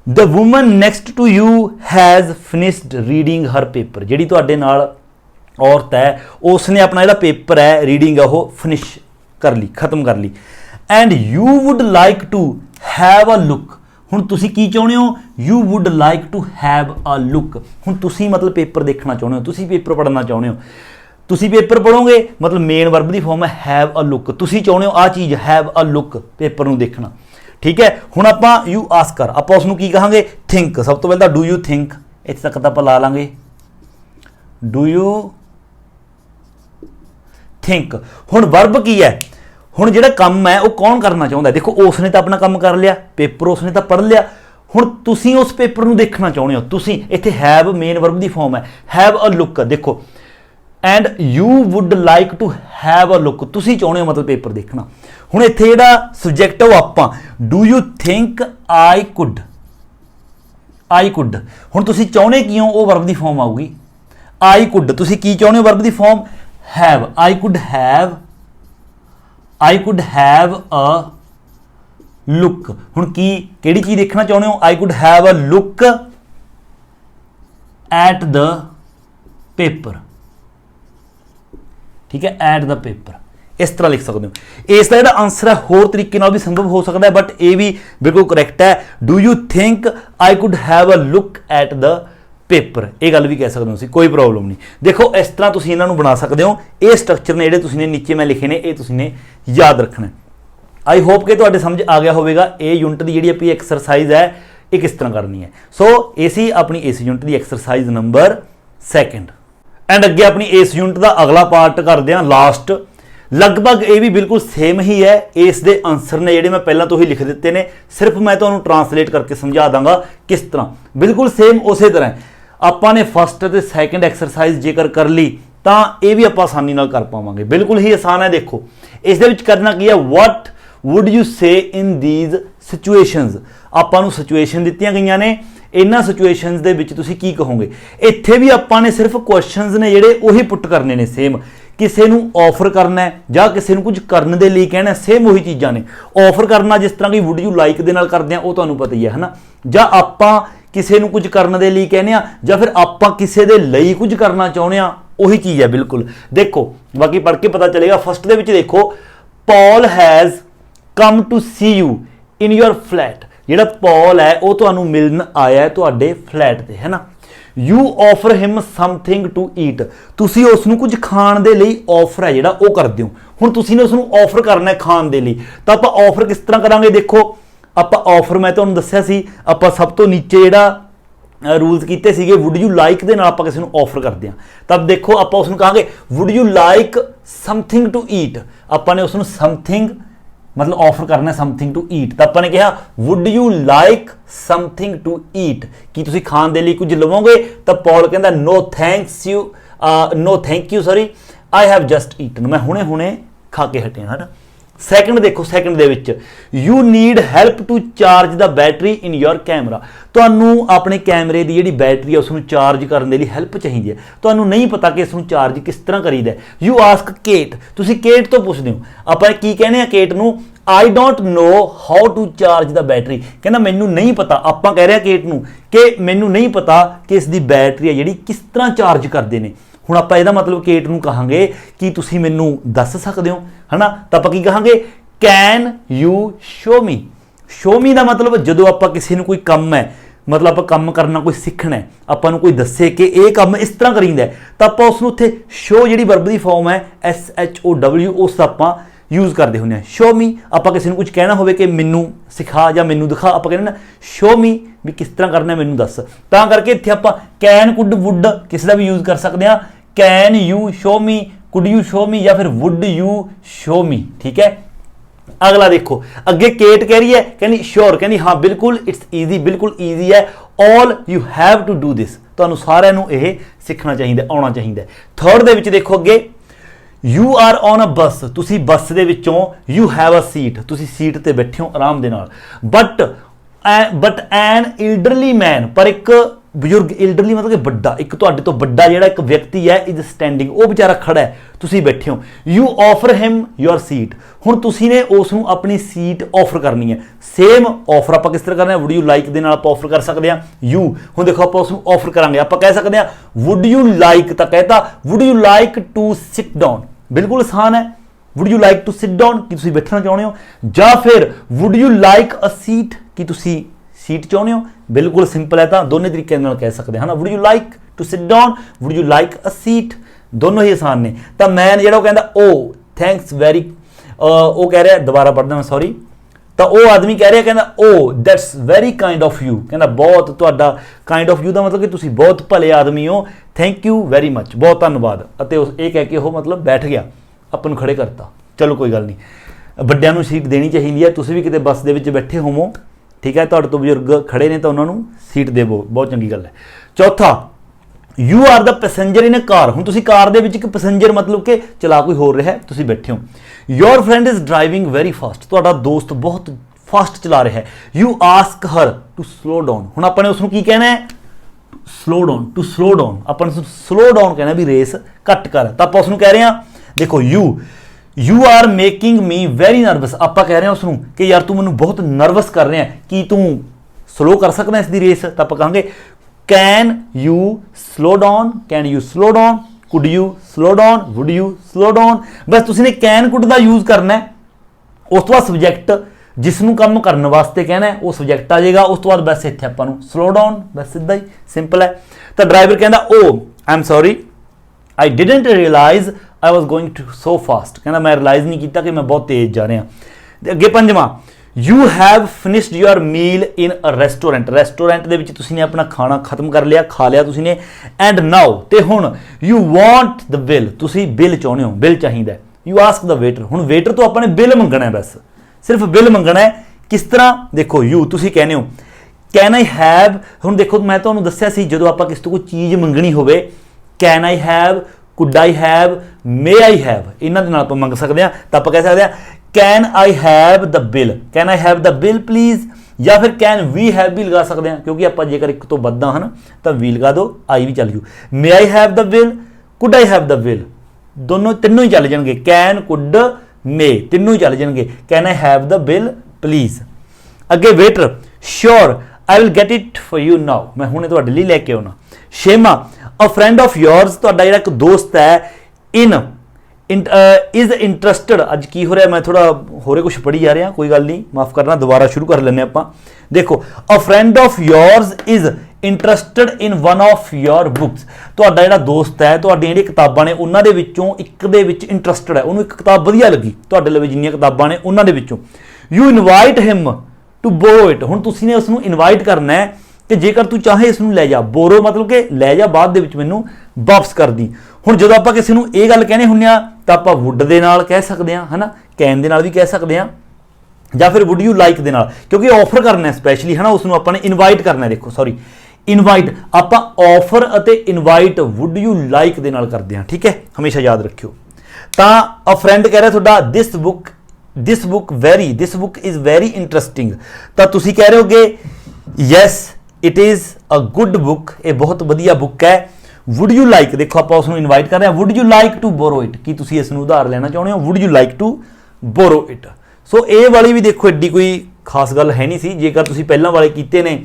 The woman next to you has finished reading her paper, जिहड़ी तुहाडे नाल औरत है उसने अपना जिहड़ा पेपर है रीडिंग है वो फिनिश कर ली, खत्म कर ली। And you would like to have a look, हुण तुसी की चाहुंदे हो, you would like to have a look, हुण तुसी मतलब पेपर देखना चाहुंदे हो, तुसी पेपर पढ़ना चाहुंदे हो, तुसी पेपर पढ़ोगे मतलब मेन वर्ब की फॉर्म है हैव अ लुक, तुसी चाहुंदे हो आ चीज़ हैव अ लुक, पेपर नूं देखना, ठीक है। हुण आपां यू आस्क कर, आपां उसनूं की कहांगे थिंक, सब तो पहले डू यू थिंक, इत्थे तक तां आपां ला लांगे डू यू थिंक। हुण वर्ब की है, हुण जिहड़ा काम है वो कौन करना चाहुंदा है, देखो उसने तो अपना काम कर लिया, पेपर उसने तो पढ़ लिया, हुण तुसीं उस पेपर नूं देखना चाहुंदे हो, तुसीं इत्थे हैव मेन वर्ब की फॉर्म है, हैव अ लुक, देखो and you would like to have a look, तुसीं चाहुंदे हो मतलब पेपर देखना। हुण इत्थे जिहड़ा सब्जैक्ट है वो आपां, do you think I could, हुण तुसीं चाहुंदे की हो वो वर्ब की फॉर्म आऊगी, आई कुड, तुसीं की चाहुंदे हो वर्ब की form have, I could have a look, हुण की किहड़ी चीज़ देखना चाहुंदे हो, I could have a look at the paper, ठीक है, एट द पेपर, इस तरह लिख सकते हो। इसका जिहड़ा आंसर है होर तरीके नाल भी संभव हो सकता है, बट ये भी बिल्कुल करैक्ट है, do you think I could have a look at the paper, ये गल भी कह सकते हो, कोई प्रॉब्लम नहीं। देखो इस तरह तुसीं इन्हां नूं बना सकते हो, ये स्ट्रक्चर ने जिहड़े तुसीं ने नीचे मैं लिखे ने ये तुसीं ने याद रखना है। आई होप कि तुहाडे समझ आ गया होगा ये यूनिट की जिहड़ी अपनी एक्सरसाइज है ये किस तरह करनी है। सो ये सी अपनी इस यूनिट की एक्सरसाइज नंबर 2 एंड अगे अपनी इस यूनिट का अगला पार्ट करते हैं लास्ट, लगभग ये भी बिल्कुल सेम ही है, इस दे आंसर ने जिहड़े मैं पहला तो ही लिख दिते ने, सिर्फ मैं तुहानूं ट्रांसलेट करके समझा दांगा किस तरह, बिल्कुल सेम उस तरह आपां ने फस्ट ते सैकेंड एक्सरसाइज जेकर कर ली तो ये भी आपां आसानी नाल कर पावांगे, बिल्कुल ही आसान है। देखो इस दे विच करना की है, वट वुड यू से इन दीज सिचुएशनस, आपां नूं सिचुएशन दित्तियां गईयां ने, इन्हां सिचुएशनस दे विच तुसीं की कहोगे, इत्थे भी आपां ने सिर्फ क्वेश्चनस ने जिहड़े उही पुट करने ने सेम, ਕਿਸੇ ਨੂੰ ਆਫਰ ਕਰਨਾ ਹੈ ਜਾਂ ਕਿਸੇ ਨੂੰ ਕੁਝ ਕਰਨ ਦੇ ਲਈ ਕਹਿਣਾ, ਸੇਮ ਉਹੀ ਚੀਜ਼ਾਂ ਨੇ। ਆਫਰ ਕਰਨਾ ਜਿਸ ਤਰ੍ਹਾਂ ਕਿ ਵੁੱਡ ਯੂ ਲਾਈਕ ਦੇ ਨਾਲ ਕਰਦੇ ਆ, ਉਹ ਤੁਹਾਨੂੰ ਪਤਾ ਹੀ ਹੈ ਹਨਾ, ਜਾਂ ਆਪਾਂ ਕਿਸੇ ਨੂੰ ਕੁਝ ਕਰਨ ਦੇ ਲਈ ਕਹਿੰਦੇ ਆ, ਜਾਂ ਫਿਰ ਆਪਾਂ ਕਿਸੇ ਦੇ ਲਈ ਕੁਝ ਕਰਨਾ ਚਾਹੁੰਦੇ ਆ, ਉਹੀ ਚੀਜ਼ ਹੈ ਬਿਲਕੁਲ। ਦੇਖੋ ਬਾਕੀ ਪੜ੍ਹ ਕੇ ਪਤਾ ਚੱਲੇਗਾ। ਫਸਟ ਦੇ ਵਿੱਚ ਦੇਖੋ, Paul has come to see you in your flat. ਜਿਹੜਾ ਪੌਲ ਹੈ ਉਹ ਤੁਹਾਨੂੰ ਮਿਲਣ ਆਇਆ ਹੈ ਤੁਹਾਡੇ ਫਲੈਟ ਤੇ, ਹੈ ਨਾ। You offer him something to eat. ਤੁਸੀਂ ਉਸ ਨੂੰ ਕੁਝ ਖਾਣ ਦੇ ਲਈ ਆਫਰ ਹੈ ਜਿਹੜਾ ਉਹ ਕਰਦੇ ਹੋ। ਹੁਣ ਤੁਸੀਂ ਨੇ ਉਸ ਨੂੰ ਆਫਰ ਕਰਨਾ ਹੈ ਖਾਣ ਦੇ ਲਈ, ਤਾਂ ਆਪਾਂ ਆਫਰ ਕਿਸ ਤਰ੍ਹਾਂ ਕਰਾਂਗੇ? ਦੇਖੋ ਆਪਾਂ ਆਫਰ, ਮੈਂ ਤੁਹਾਨੂੰ ਦੱਸਿਆ ਸੀ, ਆਪਾਂ ਸਭ ਤੋਂ ਨੀਚੇ ਜਿਹੜਾ ਰੂਲਸ ਕੀਤੇ ਸੀਗੇ, ਵੁੱਡ ਯੂ ਲਾਈਕ ਦੇ ਨਾਲ ਆਪਾਂ ਕਿਸੇ ਨੂੰ ਆਫਰ ਕਰਦੇ ਹਾਂ। ਤਾਂ ਦੇਖੋ ਆਪਾਂ ਉਸ ਨੂੰ ਕਹਾਂਗੇ would you like something to eat. ਆਪਾਂ ਨੇ ਉਸ ਨੂੰ ਸਮਥਿੰਗ ਮਤਲਬ ਆਫਰ ਕਰਨਾ ਸਮਥਿੰਗ ਟੂ ਈਟ, ਤਾਂ ਆਪਾਂ ਨੇ ਕਿਹਾ would you like something to eat, ਕੀ ਤੁਸੀਂ ਖਾਣ ਦੇ ਲਈ ਕੁਝ ਲਵੋਗੇ? ਤਾਂ ਪੌਲ ਕਹਿੰਦਾ no thank you sorry I have just eaten. ਮੈਂ ਹੁਣੇ ਹੁਣੇ ਖਾ ਕੇ ਹਟਿਆ ਹੈ ਨਾ। ਸੈਕਿੰਡ ਦੇਖੋ, ਸੈਕਿੰਡ ਦੇ ਵਿੱਚ you need help to charge the battery in your camera. ਤੁਹਾਨੂੰ ਆਪਣੇ ਕੈਮਰੇ ਦੀ ਜਿਹੜੀ ਬੈਟਰੀ ਹੈ ਉਸ ਨੂੰ ਚਾਰਜ ਕਰਨ ਦੇ ਲਈ ਹੈਲਪ ਚਾਹੀਦੀ ਹੈ। ਤੁਹਾਨੂੰ ਨਹੀਂ ਪਤਾ ਕਿ ਇਸ ਨੂੰ ਚਾਰਜ ਕਿਸ ਤਰ੍ਹਾਂ ਕਰੀਦਾ। ਯੂ ਆਸਕ ਕੇਟ, ਤੁਸੀਂ ਕੇਟ ਤੋਂ ਪੁੱਛਦੇ ਹੋ। ਆਪਾਂ ਕੀ ਕਹਿੰਦੇ ਆ ਕੇਟ ਨੂੰ? I don't know how to charge the battery. ਕਹਿੰਦਾ ਮੈਨੂੰ ਨਹੀਂ ਪਤਾ। ਆਪਾਂ ਕਹਿ ਰਹੇ ਹਾਂ ਕੇਟ ਨੂੰ ਕਿ ਮੈਨੂੰ ਨਹੀਂ ਪਤਾ ਕਿ ਇਸ ਦੀ ਬੈਟਰੀ ਹੈ ਜਿਹੜੀ ਕਿਸ ਤਰ੍ਹਾਂ ਚਾਰਜ ਕਰਦੇ ਨੇ। ਹੁਣ ਆਪਾਂ ਇਹਦਾ ਮਤਲਬ ਕੇਟ ਨੂੰ ਕਹਾਂਗੇ ਕਿ ਤੁਸੀਂ ਮੈਨੂੰ ਦੱਸ ਸਕਦੇ ਹੋ, ਹਨਾ। ਤਾਂ ਆਪਾਂ ਕੀ ਕਹਾਂਗੇ? Can you show me. Show me ਦਾ ਮਤਲਬ ਜਦੋਂ ਆਪਾਂ ਕਿਸੇ ਨੂੰ ਕੋਈ ਕੰਮ ਹੈ, ਮਤਲਬ ਆਪਾਂ ਕੰਮ ਕਰਨਾ ਕੋਈ ਸਿੱਖਣਾ ਹੈ, ਆਪਾਂ ਨੂੰ ਕੋਈ ਦੱਸੇ ਕਿ ਇਹ ਕੰਮ ਇਸ ਤਰ੍ਹਾਂ ਕਰੀਂਦਾ, ਤਾਂ ਆਪਾਂ ਉਸ ਨੂੰ ਉੱਥੇ ਸ਼ੋ ਜਿਹੜੀ ਵਰਬ ਦੀ ਫਾਰਮ ਹੈ SHOW, ਉਸ ਦਾ ਆਪਾਂ ਯੂਜ਼ ਕਰਦੇ ਹੁੰਦੇ ਹਾਂ। Show me. ਆਪਾਂ ਕਿਸੇ ਨੂੰ ਕੁਝ ਕਹਿਣਾ ਹੋਵੇ ਕਿ ਮੈਨੂੰ ਸਿਖਾ ਜਾਂ ਮੈਨੂੰ ਦਿਖਾ, ਆਪਾਂ ਕਹਿੰਦੇ ਨਾ ਸ਼ੋ ਮੀ, ਵੀ ਕਿਸ ਤਰ੍ਹਾਂ ਕਰਨਾ ਮੈਨੂੰ ਦੱਸ। ਤਾਂ ਕਰਕੇ ਇੱਥੇ ਆਪਾਂ ਕੈਨ, ਕੁੱਡ, ਵੁੱਡ ਕਿਸੇ ਦਾ ਵੀ ਯੂਜ਼ ਕਰ ਸਕਦੇ ਹਾਂ। Can you show me, could you show ਮੀ, ਜਾਂ ਫਿਰ ਵੁੱਡ ਯੂ ਸ਼ੋ ਮੀ, ਠੀਕ ਹੈ। ਅਗਲਾ ਦੇਖੋ, ਅੱਗੇ ਕੇਟ ਕਹਿ ਰਹੀ ਹੈ, ਕਹਿੰਦੀ ਸ਼ੋਰ, ਕਹਿੰਦੀ ਹਾਂ ਬਿਲਕੁਲ, ਇਟਸ ਈਜ਼ੀ, ਬਿਲਕੁਲ ਈਜ਼ੀ ਹੈ। All you have to do this, ਤੁਹਾਨੂੰ ਸਾਰਿਆਂ ਨੂੰ ਇਹ ਸਿੱਖਣਾ ਚਾਹੀਦਾ, ਆਉਣਾ ਚਾਹੀਦਾ। ਥਰਡ ਦੇ ਵਿੱਚ ਦੇਖੋ ਅੱਗੇ, ਯੂ ਆਰ ਔਨ ਅ ਬੱਸ, ਤੁਸੀਂ ਬੱਸ ਦੇ ਵਿੱਚੋਂ, ਯੂ ਹੈਵ ਅ ਸੀਟ, ਤੁਸੀਂ ਸੀਟ ਤੇ ਬੈਠੇ ਹੋ ਆਰਾਮ ਦੇ ਨਾਲ। ਬਟ ਐਨ ਇਲਡਰਲੀ ਮੈਨ, ਪਰ ਇੱਕ ਬਜ਼ੁਰਗ, ਇਲਡਰਲੀ ਮਤਲਬ ਕਿ ਵੱਡਾ, ਇੱਕ ਤੁਹਾਡੇ ਤੋਂ ਵੱਡਾ ਜਿਹੜਾ ਇੱਕ ਵਿਅਕਤੀ ਹੈ, ਇਜ਼ ਸਟੈਂਡਿੰਗ, ਉਹ ਵਿਚਾਰਾ ਖੜਾ ਹੈ, ਤੁਸੀਂ ਬੈਠੇ ਹੋ। You offer him your seat, ਹੁਣ ਤੁਸੀਂ ਨੇ ਉਸ ਨੂੰ ਆਪਣੀ ਸੀਟ ਆਫਰ ਕਰਨੀ ਹੈ। ਸੇਮ ਆਫਰ ਆਪਾਂ ਕਿਸ ਤਰ੍ਹਾਂ ਕਰਨਾ ਹੈ? ਵੁੱਡ ਯੂ ਲਾਈਕ ਦੇ ਨਾਲ ਆਪਾਂ ਆਫਰ ਕਰ ਸਕਦੇ ਹਾਂ ਯੂ। ਹੁਣ ਦੇਖੋ ਆਪਾਂ ਉਸ ਨੂੰ ਆਫਰ ਕਰਾਂਗੇ, ਆਪਾਂ ਕਹਿ ਸਕਦੇ ਹਾਂ ਵੁੱਡ ਯੂ ਲਾਈਕ, ਤਾਂ ਕਹਿਤਾ would you like to sit down, ਬਿਲਕੁਲ ਆਸਾਨ ਹੈ। Would you like to sit down, ਕੀ ਤੁਸੀਂ ਬੈਠਣਾ ਚਾਹੁੰਦੇ ਹੋ? ਜਾਂ ਫਿਰ would you like a seat, ਕੀ ਤੁਸੀਂ ਸੀਟ ਚਾਹੁੰਦੇ ਹੋ? ਬਿਲਕੁਲ ਸਿੰਪਲ ਹੈ, ਤਾਂ ਦੋਨੇ ਤਰੀਕੇ ਨਾਲ ਕਹਿ ਸਕਦੇ ਹਾਂ ਨਾ। Would you like to sit down, would you like a seat, ਦੋਨੋਂ ਹੀ ਆਸਾਨ ਨੇ। ਤਾਂ ਮੈਨ ਜਿਹੜਾ ਉਹ ਕਹਿੰਦਾ ਓ ਥੈਂਕਸ ਵੈਰੀ, ਉਹ ਕਹਿ ਰਿਹਾ, ਦੁਬਾਰਾ ਪੜ੍ਹਦਾ ਮੈਂ ਸੌਰੀ, ਤਾਂ ਉਹ ਆਦਮੀ ਕਹਿ ਰਿਹਾ, ਕਹਿੰਦਾ oh that's very kind of you, ਕਹਿੰਦਾ ਬਹੁਤ ਤੁਹਾਡਾ, ਕਾਈਂਡ ਆਫ ਯੂ ਦਾ ਮਤਲਬ ਕਿ ਤੁਸੀਂ ਬਹੁਤ ਭਲੇ ਆਦਮੀ ਹੋ, ਥੈਂਕ ਯੂ ਵੈਰੀ ਮੱਚ, ਬਹੁਤ ਧੰਨਵਾਦ। ਅਤੇ ਉਸ ਇਹ ਕਹਿ ਕੇ ਉਹ ਮਤਲਬ ਬੈਠ ਗਿਆ, ਆਪਾਂ ਨੂੰ ਖੜੇ ਕਰਤਾ। ਚਲੋ ਕੋਈ ਗੱਲ ਨਹੀਂ, ਵੱਡਿਆਂ ਨੂੰ ਸੀਟ ਦੇਣੀ ਚਾਹੀਦੀ ਹੈ। ਤੁਸੀਂ ਵੀ ਕਿਤੇ ਬੱਸ ਦੇ ਵਿੱਚ ਬੈਠੇ ਹੋਵੋ, ਠੀਕ ਹੈ, ਤੁਹਾਡੇ ਤੋਂ ਬਜ਼ੁਰਗ ਖੜੇ ਨੇ ਤਾਂ ਉਹਨਾਂ ਨੂੰ ਸੀਟ ਦੇਵੋ, ਬਹੁਤ ਚੰਗੀ ਗੱਲ ਹੈ। ਚੌਥਾ, ਯੂ ਆਰ ਦਾ ਪੈਸੇਂਜਰ ਇਨ ਅ ਕਾਰ, ਹੁਣ ਤੁਸੀਂ ਕਾਰ ਦੇ ਵਿੱਚ ਇੱਕ ਪੈਸੇਂਜਰ ਮਤਲਬ ਕਿ ਚਲਾ ਕੋਈ ਹੋਰ ਰਿਹਾ, ਤੁਸੀਂ ਬੈਠੇ ਹੋ। Your friend is driving very fast, ਤੁਹਾਡਾ ਦੋਸਤ ਬਹੁਤ ਫਾਸਟ ਚਲਾ ਰਿਹਾ ਹੈ। You ask her to slow down, ਹੁਣ ਆਪਾਂ ਨੇ ਉਸ ਨੂੰ ਕੀ ਕਹਿਣਾ ਹੈ? Slow down, to slow down, ਆਪਾਂ ਨੂੰ ਸਲੋ ਡਾਊਨ ਕਹਿਣਾ ਵੀ ਰੇਸ ਘੱਟ ਕਰ। ਤਾਂ ਆਪਾਂ ਉਸ ਨੂੰ ਕਹਿ ਰਹੇ ਹਾਂ, ਦੇਖੋ you are making me very nervous, ਆਪਾਂ ਕਹਿ ਰਹੇ ਹਾਂ ਉਸ ਨੂੰ ਕਿ ਯਾਰ ਤੂੰ ਮੈਨੂੰ ਬਹੁਤ ਨਰਵਸ ਕਰ ਰਿਹਾ, ਕੀ ਤੂੰ ਸਲੋ ਕਰ ਸਕਦਾ ਇਸ ਦੀ ਰੇਸ? ਤਾਂ ਆਪਾਂ ਕਹਾਂਗੇ can you slow down, can you slow down, could you slow down, would you slow down. ਬਸ ਤੁਸੀਂ ਨੇ ਕੈਨ ਕੁਡ ਦਾ ਯੂਜ਼ ਕਰਨਾ ਹੈ। ਉਸ ਤੋਂ ਬਾਅਦ ਸਬਜੈਕਟ ਜਿਸ ਨੂੰ ਕੰਮ ਕਰਨ ਵਾਸਤੇ ਕਹਿਣਾ ਹੈ ਉਹ ਸਬਜੈਕਟ ਆ ਜਾਏਗਾ। ਉਸ ਤੋਂ ਬਾਅਦ ਬਸ ਇੱਥੇ ਆਪਾਂ ਨੂੰ ਸਲੋ ਡਾਊਨ, ਬਸ ਸਿੱਧਾ ਹੀ ਸਿੰਪਲ ਹੈ। ਤਾਂ ਡਰਾਈਵਰ ਕਹਿੰਦਾ oh I am sorry I didn't realise I was going to so fast, ਕਹਿੰਦਾ ਮੈਂ ਰਿਅਲਾਈਜ਼ ਨਹੀਂ ਕੀਤਾ ਕਿ ਮੈਂ ਬਹੁਤ ਤੇਜ਼ ਜਾ ਰਿਹਾ। ਅੱਗੇ ਪੰਜਵਾਂ, you have finished your meal in a restaurant, restaurant ਦੇ ਵਿੱਚ ਤੁਸੀਂ ਨੇ ਆਪਣਾ ਖਾਣਾ ਖਤਮ ਕਰ ਲਿਆ, ਖਾ ਲਿਆ ਤੁਸੀਂ ਨੇ। ਐਂਡ ਨਾਓ, ਤੇ ਹੁਣ ਯੂ ਵਾਂਟ ਦ ਬਿੱਲ, ਤੁਸੀਂ ਬਿੱਲ ਚਾਹੁੰਦੇ ਹੋ, ਬਿੱਲ ਚਾਹੀਦਾ। ਯੂ ਆਸਕ ਦ ਵੇਟਰ, ਹੁਣ ਵੇਟਰ ਤੋਂ ਆਪਾਂ ਨੇ ਬਿੱਲ ਮੰਗਣਾ ਹੈ, ਬਸ ਸਿਰਫ ਬਿੱਲ ਮੰਗਣਾ ਹੈ। ਕਿਸ ਤਰ੍ਹਾਂ? ਦੇਖੋ ਯੂ ਤੁਸੀਂ ਕਹਿੰਦੇ ਹੋ ਕੈਨ ਆਈ ਹੈਵ, ਹੁਣ ਦੇਖੋ ਮੈਂ ਤੁਹਾਨੂੰ ਦੱਸਿਆ ਸੀ ਜਦੋਂ ਆਪਾਂ ਕਿਸੇ ਤੋਂ ਕੋਈ ਚੀਜ਼ ਮੰਗਣੀ ਹੋਵੇ, can I have, could I have, may I have, ਇਹਨਾਂ ਦੇ ਨਾਲ ਆਪਾਂ ਮੰਗ ਸਕਦੇ ਹਾਂ। ਤਾਂ ਆਪਾਂ ਕਹਿ ਸਕਦੇ ਹਾਂ can I have the bill, can I have the bill please, ਜਾਂ ਫਿਰ ਕੈਨ ਵੀ ਹੈਵ ਵੀ ਲਗਾ ਸਕਦੇ ਹਾਂ, ਕਿਉਂਕਿ ਆਪਾਂ ਜੇਕਰ ਇੱਕ ਤੋਂ ਵੱਧ ਹਾਂ ਤਾਂ ਵੀ ਲਗਾ ਦਿਓ, ਆਈ ਵੀ ਚੱਲ ਜੂ। May I have the bill, could I have the bill, दोनों तीनों ही चल जाएंगे, कैन कुड मे तीनों ही चल जाएंगे। Can I have the bill please. अगे waiter, sure I will get it for you now, मैं हुणे तुहाडे लई लैके आउणा। शेमा, अ फ्रेंड ऑफ योर्स, तुहाडा जिहड़ा एक दोस्त है, इन इज इंटरस्टड, अज की हो रहा है मैं थोड़ा होरे कुछ पढ़ी जा रहा, कोई गल नहीं, माफ करना, दोबारा शुरू कर लेने आपां। देखो, a friend of yours is interested in one of your books, तुहाडा जिहड़ा दोस्त है, तुहाडीआं जिहड़ियां किताबां ने उन्हां दे विच्चों एक दे विच इंटरस्टड है, उहनूं एक किताब वधिया लगी, तुहाडे लवे जिन्नियां किताबां ने उन्हां दे विच्चों। You invite him to borrow it, हुण तुसीं ने उसनूं इनवाइट करना है कि जेकर तू चाहे इसनूं लै जा, बोरो मतलब कि लै जा, बाद दे विच मैनूं वापस कर दी। हुण जदों आपां किसी नूं इह गल कहने हुंदे आ तां आपां वुड दे नाल कह सकदे हां, है ना, कैन दे नाल भी कह सकदे हां, ਜਾਂ फिर वुड यू लाइक दे नाल, क्योंकि ऑफर करना है स्पैशली, है ना, उसनूं आपां ने इनवाइट करना है। देखो सॉरी, इनवाइट आपां ऑफर अते invite would you like they नाल करदे हां, ठीक है, हमेशा याद रखियो। तां अ फ्रेंड कह रहा तुहाडा this book is very interesting, तां तुसीं कह रहे होगे yes it is a good book, ये बहुत वधिया बुक है। वुड यू लाइक, देखो आप उसनूं इनवाइट कर रहे हैं, would you like to borrow it, कि तुसीं इसनूं उधार लेना चाहुंदे हो, would you like to borrow it. So ये वाली भी देखो एड्डी कोई खास गल है नहीं सी, जेकर तुसीं पहलां वाले कीते ने,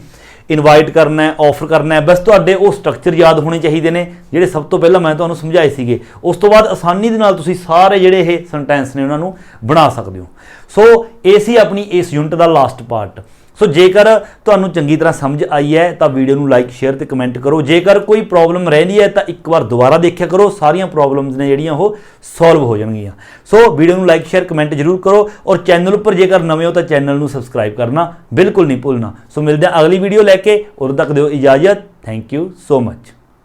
इनवाइट करना है, ऑफर करना है, बस तुहाडे वो स्ट्रक्चर याद होने चाहिए ने जिहड़े सब तो पहलां मैं तुहानूं समझाए सीगे, उस तो बाद आसानी दे नाल तुसीं सारे जिहड़े ये सेंटेंस ने उन्हां नूं बना सकदे हो। सो ये सी अपनी इस यूनिट दा लास्ट पार्ट। सो जेकर तुहानूं चंगी तरह समझ आई है तो वीडियो नूं लाइक शेयर ते कमेंट करो, जेकर कोई प्रॉब्लम रहिंदी है तो एक बार दोबारा देखिया करो, सारियां प्रॉब्लम्स ने जिहड़ियां वो सॉल्व हो जाणगियां। सो वीडियो नूं लाइक शेयर कमेंट जरूर करो, और चैनल पर जेकर नवे हो तो चैनल नूं सबसक्राइब करना बिल्कुल नहीं भूलना। सो मिलते हैं अगली वीडियो लैके, उदों तक दिओ इजाजत, थैंक यू सो मच।